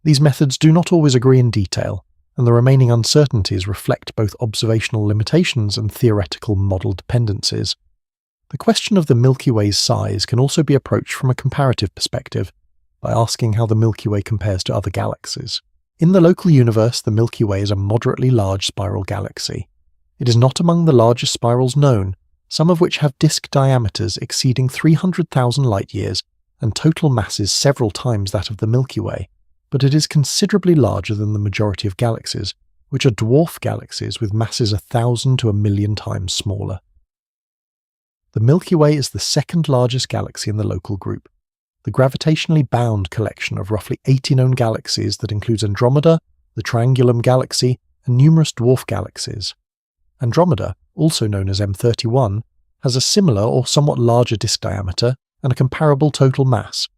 A: These methods do not always agree in detail, and the remaining uncertainties reflect both observational limitations and theoretical model dependencies. The question of the Milky Way's size can also be approached from a comparative perspective, by asking how the Milky Way compares to other galaxies. In the local universe, the Milky Way is a moderately large spiral galaxy. It is not among the largest spirals known, some of which have disk diameters exceeding 300,000 light-years and total masses several times that of the Milky Way, but it is considerably larger than the majority of galaxies, which are dwarf galaxies with masses 1,000 to 1,000,000 times smaller. The Milky Way is the second largest galaxy in the local group, the gravitationally bound collection of roughly 80 known galaxies that includes Andromeda, the Triangulum Galaxy, and numerous dwarf galaxies. Andromeda, also known as M31, has a similar or somewhat larger disk diameter and a comparable total mass,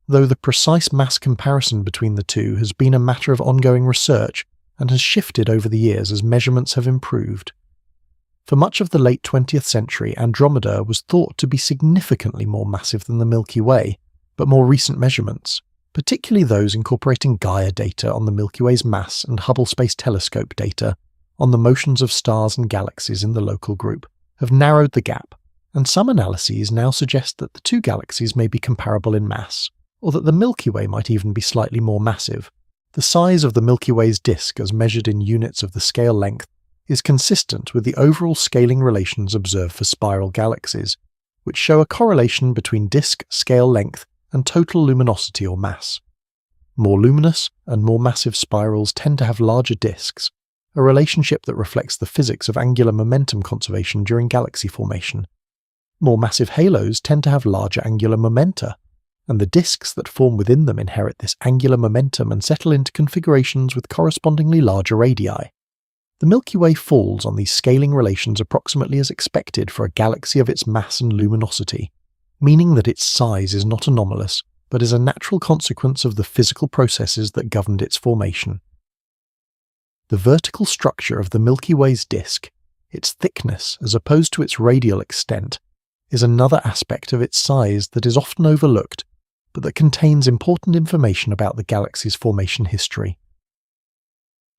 A: though the precise mass comparison between the two has been a matter of ongoing research and has shifted over the years as measurements have improved. For much of the late 20th century, Andromeda was thought to be significantly more massive than the Milky Way, but more recent measurements, particularly those incorporating Gaia data on the Milky Way's mass and Hubble Space Telescope data on the motions of stars and galaxies in the local group, have narrowed the gap, and some analyses now suggest that the two galaxies may be comparable in mass, or that the Milky Way might even be slightly more massive. The size of the Milky Way's disk, as measured in units of the scale length, is consistent with the overall scaling relations observed for spiral galaxies, which show a correlation between disk scale length and total luminosity or mass. More luminous and more massive spirals tend to have larger disks, a relationship that reflects the physics of angular momentum conservation during galaxy formation. More massive halos tend to have larger angular momenta, and the disks that form within them inherit this angular momentum and settle into configurations with correspondingly larger radii. The Milky Way falls on these scaling relations approximately as expected for a galaxy of its mass and luminosity, meaning that its size is not anomalous, but is a natural consequence of the physical processes that governed its formation. The vertical structure of the Milky Way's disk, its thickness as opposed to its radial extent, is another aspect of its size that is often overlooked, but that contains important information about the galaxy's formation history.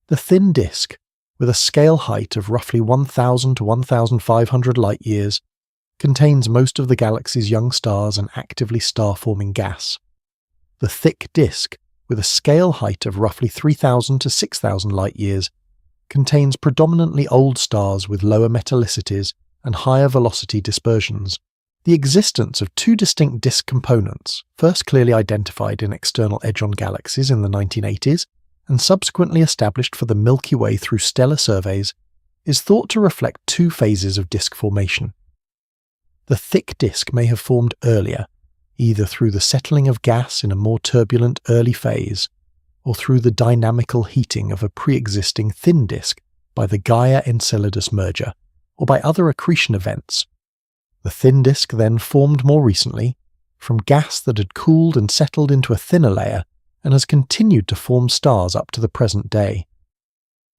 A: The thin disk, with a scale height of roughly 1,000 to 1,500 light-years, contains most of the galaxy's young stars and actively star-forming gas. The thick disk, with a scale height of roughly 3,000 to 6,000 light-years, contains predominantly old stars with lower metallicities and higher velocity dispersions. The existence of two distinct disk components, first clearly identified in external edge-on galaxies in the 1980s, and subsequently established for the Milky Way through stellar surveys, is thought to reflect two phases of disk formation. The thick disk may have formed earlier, either through the settling of gas in a more turbulent early phase, or through the dynamical heating of a pre-existing thin disk by the Gaia-Enceladus merger, or by other accretion events. The thin disk then formed more recently from gas that had cooled and settled into a thinner layer and has continued to form stars up to the present day.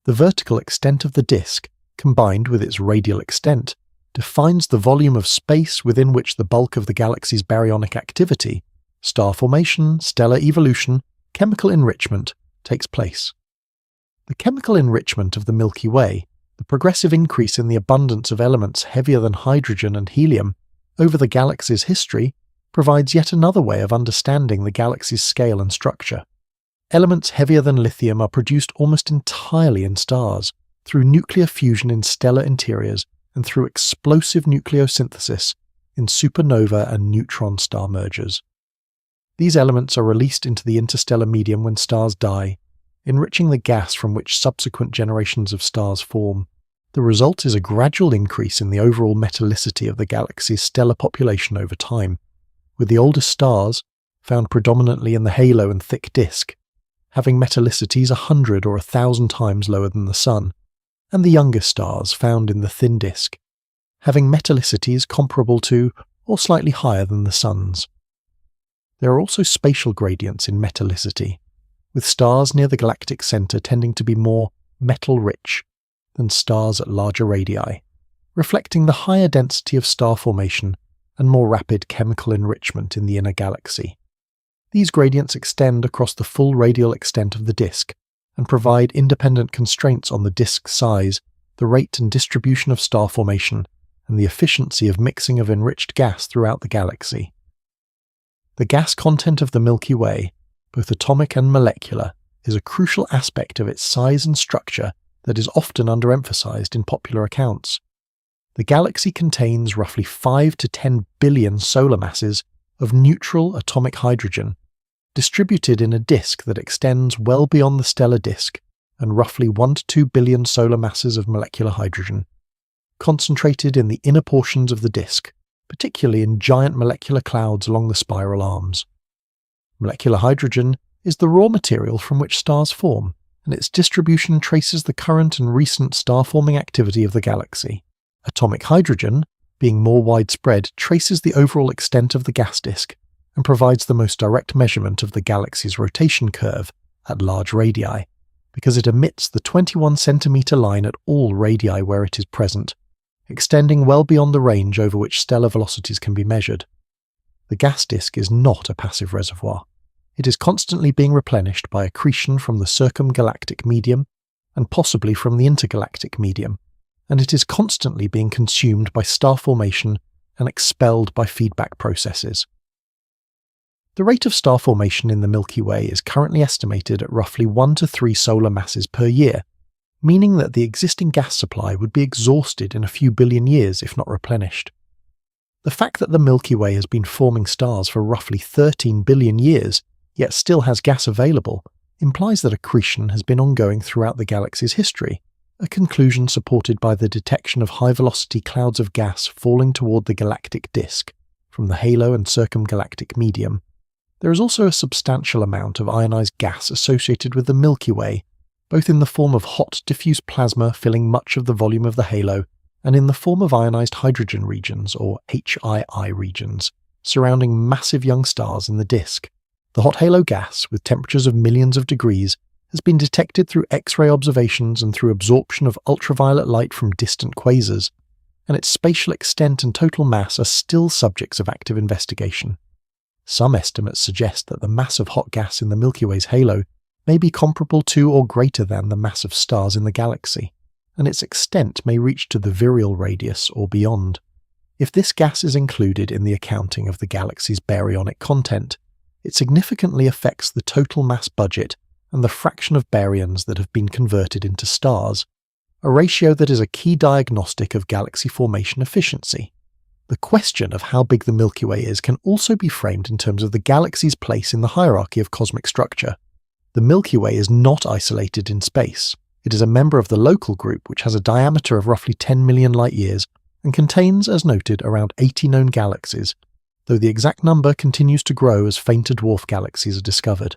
A: The vertical extent of the disk, combined with its radial extent, defines the volume of space within which the bulk of the galaxy's baryonic activity, star formation, stellar evolution, chemical enrichment, takes place. The chemical enrichment of the Milky Way, the progressive increase in the abundance of elements heavier than hydrogen and helium over the galaxy's history, provides yet another way of understanding the galaxy's scale and structure. Elements heavier than lithium are produced almost entirely in stars, through nuclear fusion in stellar interiors and through explosive nucleosynthesis in supernova and neutron star mergers. These elements are released into the interstellar medium when stars die, enriching the gas from which subsequent generations of stars form. The result is a gradual increase in the overall metallicity of the galaxy's stellar population over time, with the oldest stars, found predominantly in the halo and thick disk, having metallicities 100 or 1,000 times lower than the Sun, and the youngest stars found in the thin disk, having metallicities comparable to or slightly higher than the Sun's. There are also spatial gradients in metallicity, with stars near the galactic center tending to be more metal-rich than stars at larger radii, reflecting the higher density of star formation and more rapid chemical enrichment in the inner galaxy. These gradients extend across the full radial extent of the disk and provide independent constraints on the disk's size, the rate and distribution of star formation, and the efficiency of mixing of enriched gas throughout the galaxy. The gas content of the Milky Way, both atomic and molecular, is a crucial aspect of its size and structure that is often underemphasized in popular accounts. The galaxy contains roughly 5 to 10 billion solar masses of neutral atomic hydrogen, distributed in a disk that extends well beyond the stellar disk, and roughly 1 to 2 billion solar masses of molecular hydrogen, concentrated in the inner portions of the disk, particularly in giant molecular clouds along the spiral arms. Molecular hydrogen is the raw material from which stars form, and its distribution traces the current and recent star-forming activity of the galaxy. Atomic hydrogen, being more widespread, traces the overall extent of the gas disk and provides the most direct measurement of the galaxy's rotation curve at large radii, because it emits the 21 centimeter line at all radii where it is present, extending well beyond the range over which stellar velocities can be measured. The gas disk is not a passive reservoir. It is constantly being replenished by accretion from the circumgalactic medium and possibly from the intergalactic medium, and it is constantly being consumed by star formation and expelled by feedback processes. The rate of star formation in the Milky Way is currently estimated at roughly 1 to 3 solar masses per year, meaning that the existing gas supply would be exhausted in a few billion years if not replenished. The fact that the Milky Way has been forming stars for roughly 13 billion years, yet still has gas available, implies that accretion has been ongoing throughout the galaxy's history, a conclusion supported by the detection of high-velocity clouds of gas falling toward the galactic disk from the halo and circumgalactic medium. There is also a substantial amount of ionized gas associated with the Milky Way, both in the form of hot diffuse plasma filling much of the volume of the halo, and in the form of ionized hydrogen regions, or HII regions, surrounding massive young stars in the disk. The hot halo gas, with temperatures of millions of degrees, has been detected through X-ray observations and through absorption of ultraviolet light from distant quasars, and its spatial extent and total mass are still subjects of active investigation. Some estimates suggest that the mass of hot gas in the Milky Way's halo may be comparable to or greater than the mass of stars in the galaxy, and its extent may reach to the virial radius or beyond. If this gas is included in the accounting of the galaxy's baryonic content, it significantly affects the total mass budget and the fraction of baryons that have been converted into stars, a ratio that is a key diagnostic of galaxy formation efficiency. The question of how big the Milky Way is can also be framed in terms of the galaxy's place in the hierarchy of cosmic structure. The Milky Way is not isolated in space. It is a member of the local group, which has a diameter of roughly 10 million light-years and contains, as noted, around 80 known galaxies, though the exact number continues to grow as fainter dwarf galaxies are discovered.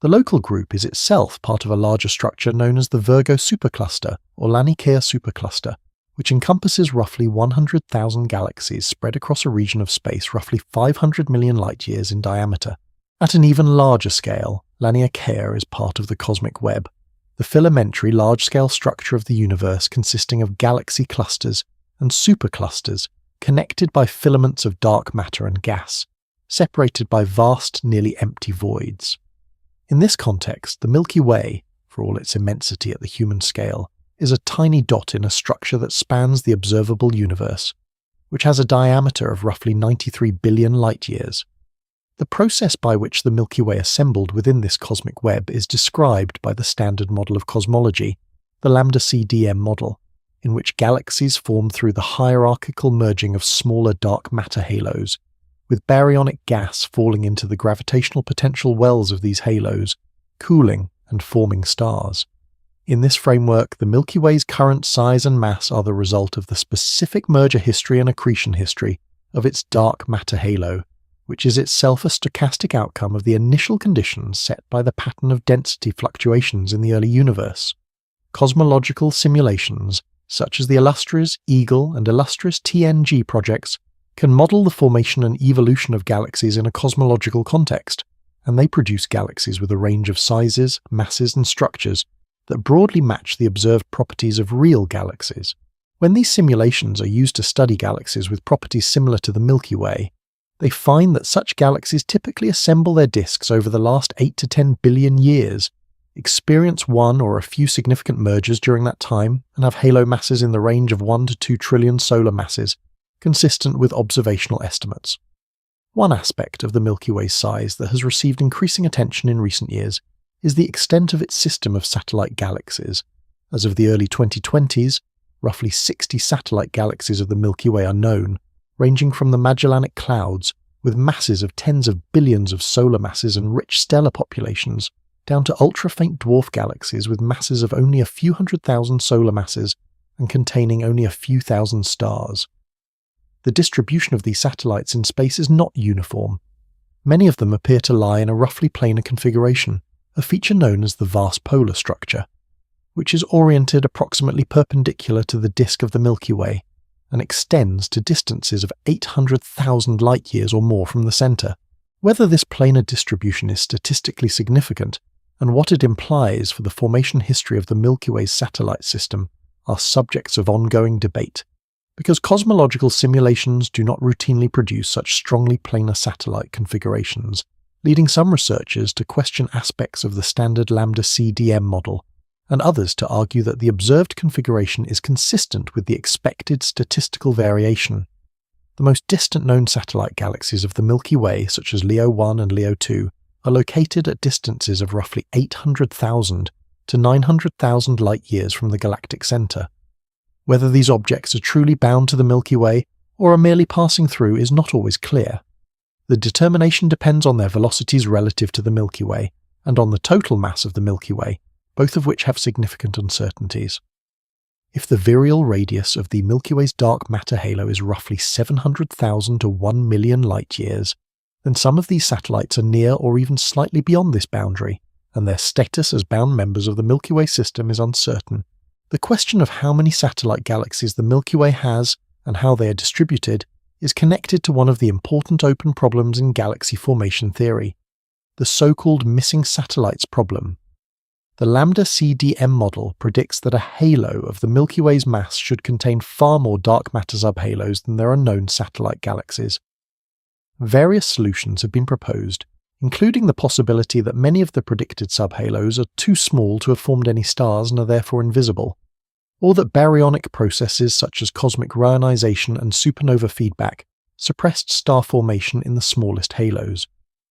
A: The local group is itself part of a larger structure known as the Virgo supercluster or Laniakea supercluster, which encompasses roughly 100,000 galaxies spread across a region of space roughly 500 million light-years in diameter. At an even larger scale, Laniakea is part of the cosmic web, the filamentary large-scale structure of the universe consisting of galaxy clusters and superclusters connected by filaments of dark matter and gas, separated by vast, nearly empty voids. In this context, the Milky Way, for all its immensity at the human scale, is a tiny dot in a structure that spans the observable universe, which has a diameter of roughly 93 billion light-years. The process by which the Milky Way assembled within this cosmic web is described by the standard model of cosmology, the lambda-CDM model, in which galaxies form through the hierarchical merging of smaller dark matter halos, with baryonic gas falling into the gravitational potential wells of these halos, cooling and forming stars. In this framework, the Milky Way's current size and mass are the result of the specific merger history and accretion history of its dark matter halo, which is itself a stochastic outcome of the initial conditions set by the pattern of density fluctuations in the early universe. Cosmological simulations, such as the illustrious EAGLE and illustrious TNG projects, can model the formation and evolution of galaxies in a cosmological context, and they produce galaxies with a range of sizes, masses, and structures that broadly match the observed properties of real galaxies. When these simulations are used to study galaxies with properties similar to the Milky Way, they find that such galaxies typically assemble their disks over the last 8 to 10 billion years, experience one or a few significant mergers during that time, and have halo masses in the range of 1 to 2 trillion solar masses, consistent with observational estimates. One aspect of the Milky Way's size that has received increasing attention in recent years is the extent of its system of satellite galaxies. As of the early 2020s, roughly 60 satellite galaxies of the Milky Way are known, ranging from the Magellanic Clouds, with masses of tens of billions of solar masses and rich stellar populations, down to ultra-faint dwarf galaxies with masses of only a few 100,000 solar masses and containing only a few thousand stars. The distribution of these satellites in space is not uniform. Many of them appear to lie in a roughly planar configuration, a feature known as the vast polar structure, which is oriented approximately perpendicular to the disk of the Milky Way and extends to distances of 800,000 light-years or more from the center. Whether this planar distribution is statistically significant and what it implies for the formation history of the Milky Way's satellite system are subjects of ongoing debate, because cosmological simulations do not routinely produce such strongly planar satellite configurations, leading some researchers to question aspects of the standard lambda-CDM model, and others to argue that the observed configuration is consistent with the expected statistical variation. The most distant known satellite galaxies of the Milky Way, such as Leo 1 and Leo 2, are located at distances of roughly 800,000 to 900,000 light-years from the galactic center. Whether these objects are truly bound to the Milky Way or are merely passing through is not always clear. The determination depends on their velocities relative to the Milky Way and on the total mass of the Milky Way, both of which have significant uncertainties. If the virial radius of the Milky Way's dark matter halo is roughly 700,000 to 1 million light-years, then some of these satellites are near or even slightly beyond this boundary, and their status as bound members of the Milky Way system is uncertain. The question of how many satellite galaxies the Milky Way has and how they are distributed is connected to one of the important open problems in galaxy formation theory, the so-called missing satellites problem. The lambda-CDM model predicts that a halo of the Milky Way's mass should contain far more dark matter subhalos than there are known satellite galaxies. Various solutions have been proposed, including the possibility that many of the predicted subhalos are too small to have formed any stars and are therefore invisible, or that baryonic processes such as cosmic reionization and supernova feedback suppressed star formation in the smallest halos,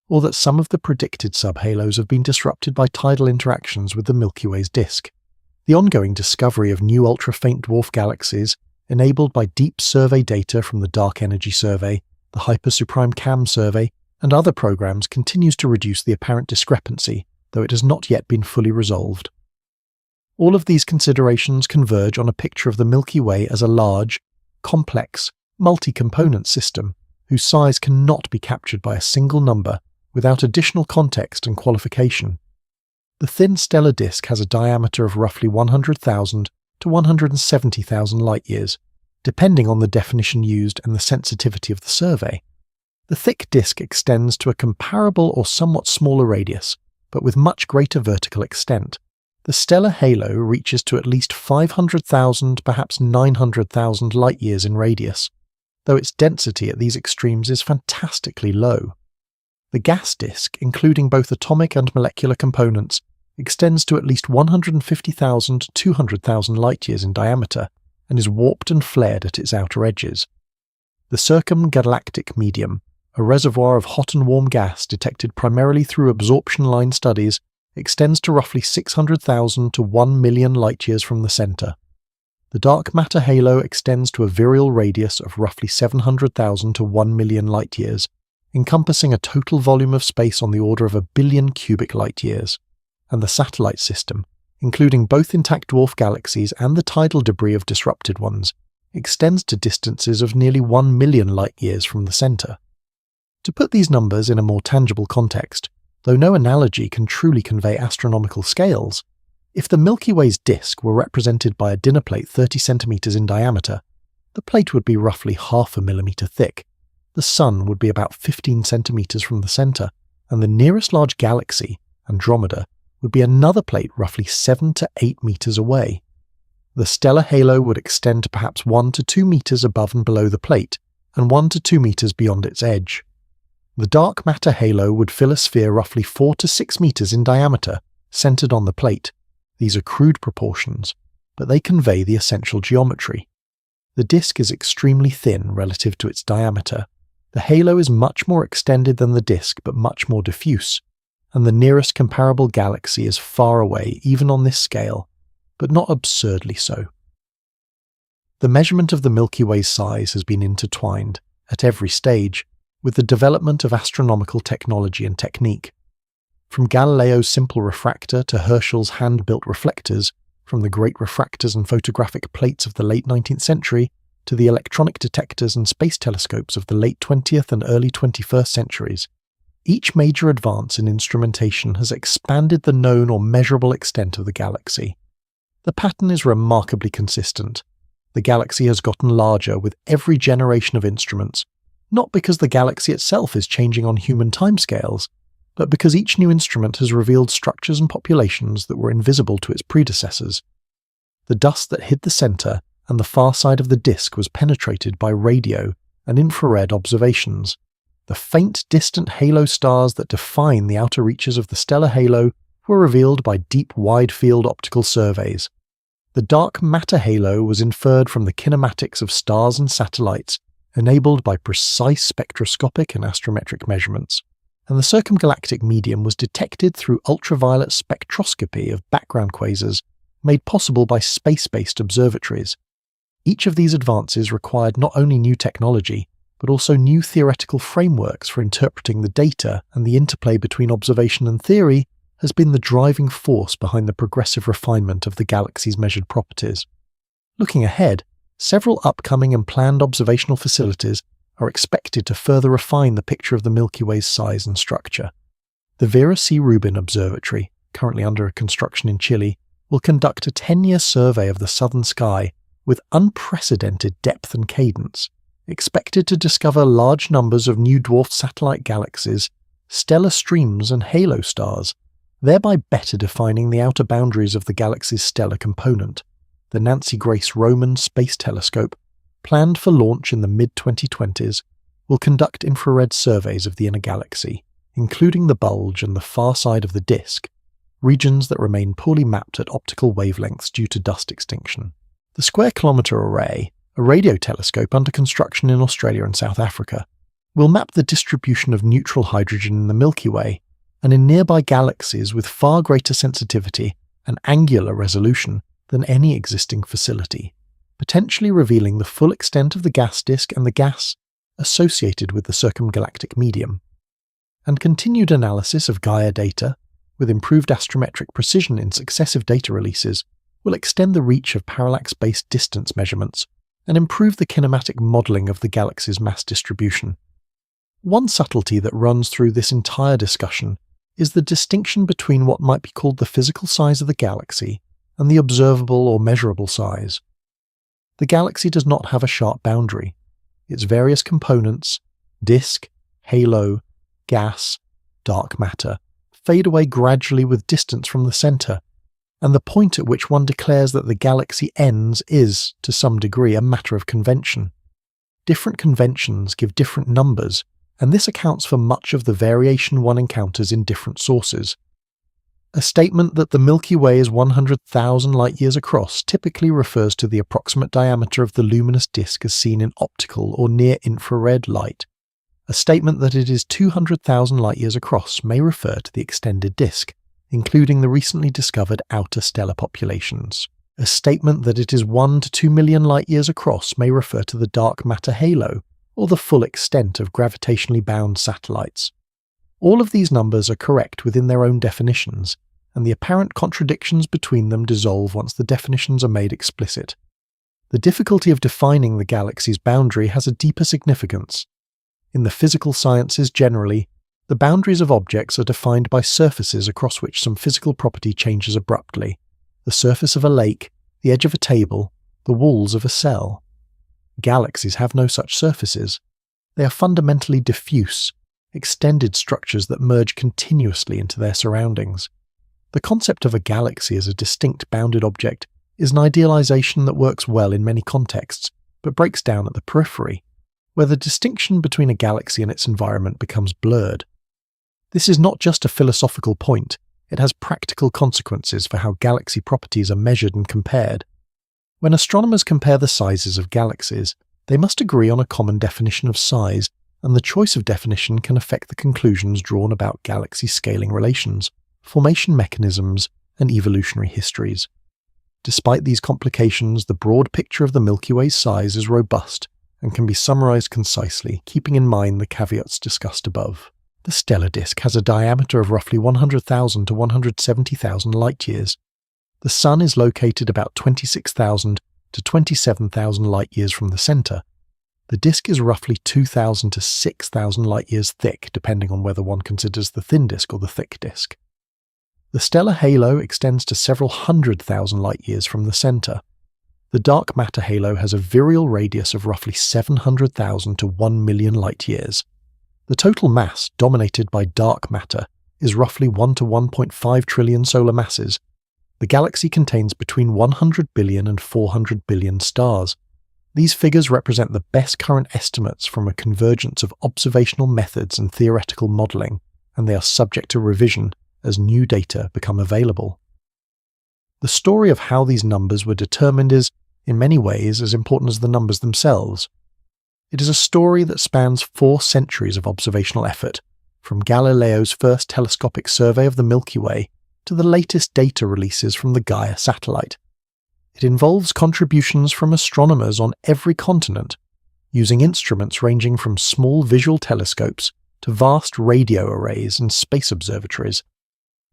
A: or that some of the predicted subhalos have been disrupted by tidal interactions with the Milky Way's disk. The ongoing discovery of new ultra-faint dwarf galaxies, enabled by deep survey data from the Dark Energy Survey, the Hypersuprime CAM survey, and other programs, continues to reduce the apparent discrepancy, though it has not yet been fully resolved. All of these considerations converge on a picture of the Milky Way as a large, complex, multi-component system, whose size cannot be captured by a single number without additional context and qualification. The thin stellar disk has a diameter of roughly 100,000 to 170,000 light-years, depending on the definition used and the sensitivity of the survey. The thick disk extends to a comparable or somewhat smaller radius, but with much greater vertical extent. The stellar halo reaches to at least 500,000, perhaps 900,000 light-years in radius, though its density at these extremes is fantastically low. The gas disk, including both atomic and molecular components, extends to at least 150,000 to 200,000 light-years in diameter and is warped and flared at its outer edges. The circumgalactic medium, a reservoir of hot and warm gas detected primarily through absorption line studies, extends to roughly 600,000 to 1 million light-years from the center. The dark matter halo extends to a virial radius of roughly 700,000 to 1 million light-years, encompassing a total volume of space on the order of 1 billion cubic light-years. And the satellite system, including both intact dwarf galaxies and the tidal debris of disrupted ones, extends to distances of nearly 1 million light-years from the center. To put these numbers in a more tangible context, though no analogy can truly convey astronomical scales, if the Milky Way's disk were represented by a dinner plate 30 centimeters in diameter, the plate would be roughly half a millimeter thick. The Sun would be about 15 centimeters from the center, and the nearest large galaxy, Andromeda, would be another plate roughly 7 to 8 meters away. The stellar halo would extend to perhaps 1 to 2 meters above and below the plate, and 1 to 2 meters beyond its edge. The dark matter halo would fill a sphere roughly 4 to 6 meters in diameter, centered on the plate. These are crude proportions, but they convey the essential geometry. The disk is extremely thin relative to its diameter. The halo is much more extended than the disk, but much more diffuse, and the nearest comparable galaxy is far away even on this scale, but not absurdly so. The measurement of the Milky Way's size has been intertwined, at every stage, with the development of astronomical technology and technique. From Galileo's simple refractor to Herschel's hand-built reflectors, from the great refractors and photographic plates of the late 19th century to the electronic detectors and space telescopes of the late 20th and early 21st centuries, each major advance in instrumentation has expanded the known or measurable extent of the galaxy. The pattern is remarkably consistent. The galaxy has gotten larger with every generation of instruments, not because the galaxy itself is changing on human timescales, but because each new instrument has revealed structures and populations that were invisible to its predecessors. The dust that hid the center and the far side of the disk was penetrated by radio and infrared observations. The faint, distant halo stars that define the outer reaches of the stellar halo were revealed by deep, wide-field optical surveys. The dark matter halo was inferred from the kinematics of stars and satellites, enabled by precise spectroscopic and astrometric measurements. And the circumgalactic medium was detected through ultraviolet spectroscopy of background quasars, made possible by space-based observatories. Each of these advances required not only new technology, but also new theoretical frameworks for interpreting the data, and the interplay between observation and theory has been the driving force behind the progressive refinement of the galaxy's measured properties. Looking ahead, several upcoming and planned observational facilities are expected to further refine the picture of the Milky Way's size and structure. The Vera C. Rubin Observatory, currently under construction in Chile, will conduct a 10-year survey of the southern sky with unprecedented depth and cadence, expected to discover large numbers of new dwarf satellite galaxies, stellar streams and halo stars, thereby better defining the outer boundaries of the galaxy's stellar component. The Nancy Grace Roman Space Telescope, planned for launch in the mid-2020s, will conduct infrared surveys of the inner galaxy, including the bulge and the far side of the disk, regions that remain poorly mapped at optical wavelengths due to dust extinction. The Square Kilometre Array, a radio telescope under construction in Australia and South Africa, will map the distribution of neutral hydrogen in the Milky Way and in nearby galaxies with far greater sensitivity and angular resolution than any existing facility, potentially revealing the full extent of the gas disk and the gas associated with the circumgalactic medium. And continued analysis of Gaia data, with improved astrometric precision in successive data releases, will extend the reach of parallax-based distance measurements and improve the kinematic modelling of the galaxy's mass distribution. One subtlety that runs through this entire discussion is the distinction between what might be called the physical size of the galaxy and the observable or measurable size. The galaxy does not have a sharp boundary. Its various components, disk, halo, gas, dark matter, fade away gradually with distance from the centre, and the point at which one declares that the galaxy ends is, to some degree, a matter of convention. Different conventions give different numbers, and this accounts for much of the variation one encounters in different sources. A statement that the Milky Way is 100,000 light-years across typically refers to the approximate diameter of the luminous disk as seen in optical or near-infrared light. A statement that it is 200,000 light-years across may refer to the extended disk, including the recently discovered outer stellar populations. A statement that it is 1 to 2 million light-years across may refer to the dark matter halo, or the full extent of gravitationally bound satellites. All of these numbers are correct within their own definitions, and the apparent contradictions between them dissolve once the definitions are made explicit. The difficulty of defining the galaxy's boundary has a deeper significance. In the physical sciences generally, the boundaries of objects are defined by surfaces across which some physical property changes abruptly: the surface of a lake, the edge of a table, the walls of a cell. Galaxies have no such surfaces. They are fundamentally diffuse, extended structures that merge continuously into their surroundings. The concept of a galaxy as a distinct bounded object is an idealization that works well in many contexts, but breaks down at the periphery, where the distinction between a galaxy and its environment becomes blurred. This is not just a philosophical point, it has practical consequences for how galaxy properties are measured and compared. When astronomers compare the sizes of galaxies, they must agree on a common definition of size, and the choice of definition can affect the conclusions drawn about galaxy scaling relations, formation mechanisms, and evolutionary histories. Despite these complications, the broad picture of the Milky Way's size is robust and can be summarized concisely, keeping in mind the caveats discussed above. The stellar disk has a diameter of roughly 100,000 to 170,000 light-years. The Sun is located about 26,000 to 27,000 light-years from the centre. The disk is roughly 2,000 to 6,000 light-years thick, depending on whether one considers the thin disk or the thick disk. The stellar halo extends to several 100,000 light-years from the centre. The dark matter halo has a virial radius of roughly 700,000 to 1 million light-years. The total mass, dominated by dark matter, is roughly 1 to 1.5 trillion solar masses. The galaxy contains between 100 billion and 400 billion stars. These figures represent the best current estimates from a convergence of observational methods and theoretical modelling, and they are subject to revision as new data become available. The story of how these numbers were determined is, in many ways, as important as the numbers themselves. It is a story that spans 4 centuries of observational effort, from Galileo's first telescopic survey of the Milky Way to the latest data releases from the Gaia satellite. It involves contributions from astronomers on every continent, using instruments ranging from small visual telescopes to vast radio arrays and space observatories.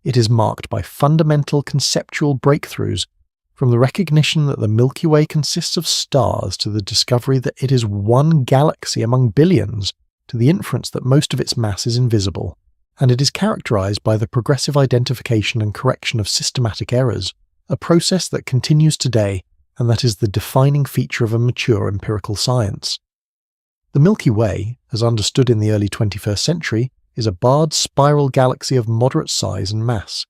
A: It is marked by fundamental conceptual breakthroughs, from the recognition that the Milky Way consists of stars to the discovery that it is one galaxy among billions, to the inference that most of its mass is invisible. And it is characterized by the progressive identification and correction of systematic errors, a process that continues today and that is the defining feature of a mature empirical science. The Milky Way, as understood in the early 21st century, is a barred spiral galaxy of moderate size and mass,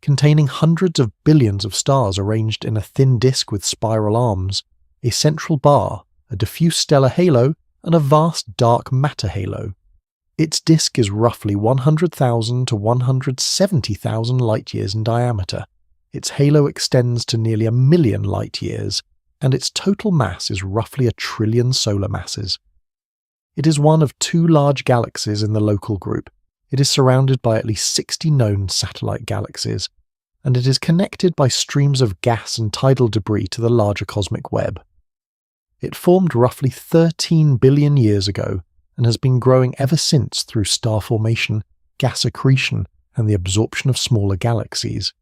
A: containing hundreds of billions of stars arranged in a thin disk with spiral arms, a central bar, a diffuse stellar halo, and a vast dark matter halo. Its disk is roughly 100,000 to 170,000 light-years in diameter. Its halo extends to nearly 1 million light-years, and its total mass is roughly 1 trillion solar masses. It is one of 2 large galaxies in the local group. It is surrounded by at least 60 known satellite galaxies, and it is connected by streams of gas and tidal debris to the larger cosmic web. It formed roughly 13 billion years ago, and has been growing ever since through star formation, gas accretion, and the absorption of smaller galaxies.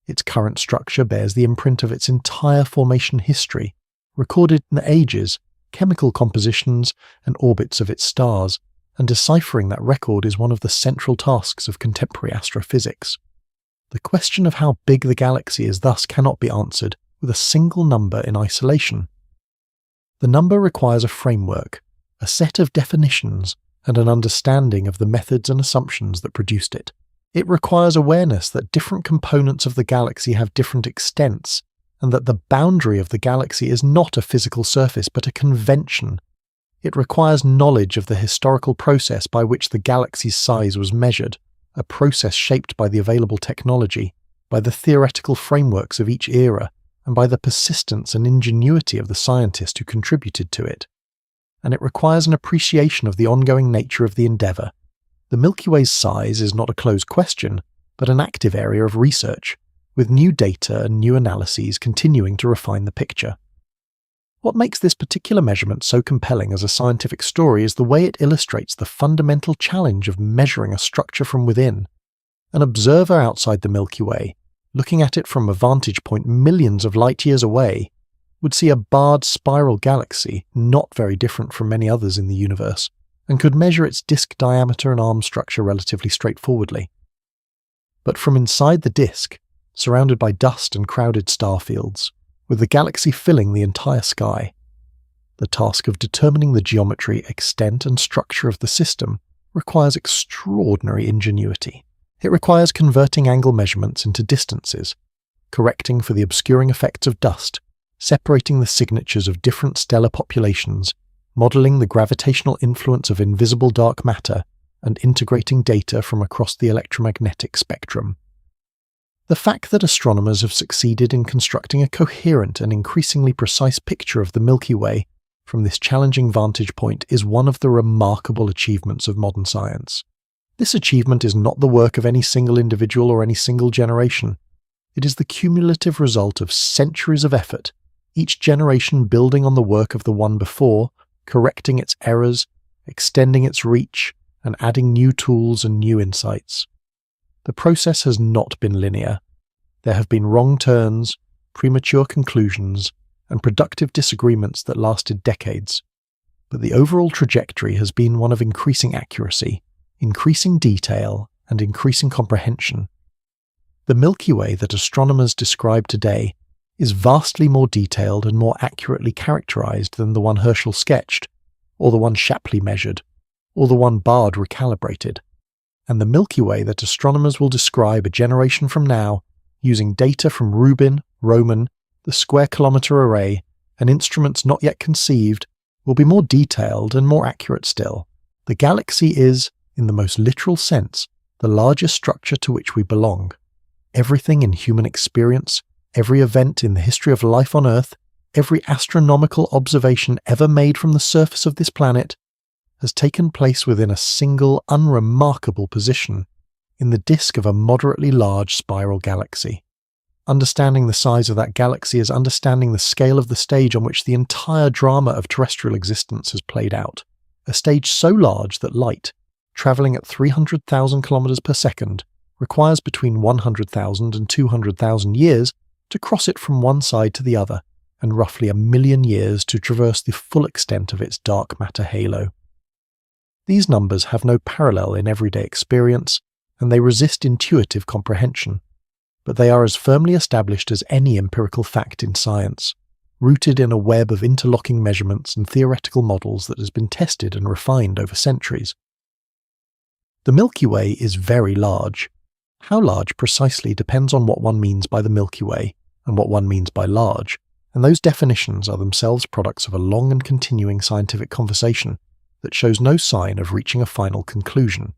A: Its current structure bears the imprint of its entire formation history, recorded in the ages, chemical compositions, and orbits of its stars, and deciphering that record is one of the central tasks of contemporary astrophysics. The question of how big the galaxy is thus cannot be answered with a single number in isolation. The number requires a framework, a set of definitions, and an understanding of the methods and assumptions that produced it. It requires awareness that different components of the galaxy have different extents, and that the boundary of the galaxy is not a physical surface but a convention. It requires knowledge of the historical process by which the galaxy's size was measured, a process shaped by the available technology, by the theoretical frameworks of each era, and by the persistence and ingenuity of the scientists who contributed to it. And it requires an appreciation of the ongoing nature of the endeavour. The Milky Way's size is not a closed question, but an active area of research, with new data and new analyses continuing to refine the picture. What makes this particular measurement so compelling as a scientific story is the way it illustrates the fundamental challenge of measuring a structure from within. An observer outside the Milky Way, looking at it from a vantage point millions of light years away, would see a barred spiral galaxy not very different from many others in the universe, and could measure its disk diameter and arm structure relatively straightforwardly. But from inside the disk, surrounded by dust and crowded star fields, with the galaxy filling the entire sky, the task of determining the geometry, extent, and structure of the system requires extraordinary ingenuity. It requires converting angle measurements into distances, correcting for the obscuring effects of dust, separating the signatures of different stellar populations, modelling the gravitational influence of invisible dark matter, and integrating data from across the electromagnetic spectrum. The fact that astronomers have succeeded in constructing a coherent and increasingly precise picture of the Milky Way from this challenging vantage point is one of the remarkable achievements of modern science. This achievement is not the work of any single individual or any single generation. It is the cumulative result of centuries of effort, each generation building on the work of the one before, correcting its errors, extending its reach, and adding new tools and new insights. The process has not been linear. There have been wrong turns, premature conclusions, and productive disagreements that lasted decades. But the overall trajectory has been one of increasing accuracy, increasing detail, and increasing comprehension. The Milky Way that astronomers describe today is vastly more detailed and more accurately characterized than the one Herschel sketched, or the one Shapley measured, or the one Baade recalibrated. And the Milky Way that astronomers will describe a generation from now, using data from Rubin, Roman, the Square Kilometre Array, and instruments not yet conceived, will be more detailed and more accurate still. The galaxy is, in the most literal sense, the largest structure to which we belong. Everything in human experience, every event in the history of life on Earth, every astronomical observation ever made from the surface of this planet, has taken place within a single unremarkable position in the disk of a moderately large spiral galaxy. Understanding the size of that galaxy is understanding the scale of the stage on which the entire drama of terrestrial existence has played out, a stage so large that light, travelling at 300,000 kilometers per second, requires between 100,000 and 200,000 years to cross it from one side to the other, and roughly 1,000,000 years to traverse the full extent of its dark matter halo. These numbers have no parallel in everyday experience, and they resist intuitive comprehension, but they are as firmly established as any empirical fact in science, rooted in a web of interlocking measurements and theoretical models that has been tested and refined over centuries. The Milky Way is very large. How large precisely depends on what one means by the Milky Way and what one means by large, and those definitions are themselves products of a long and continuing scientific conversation that shows no sign of reaching a final conclusion.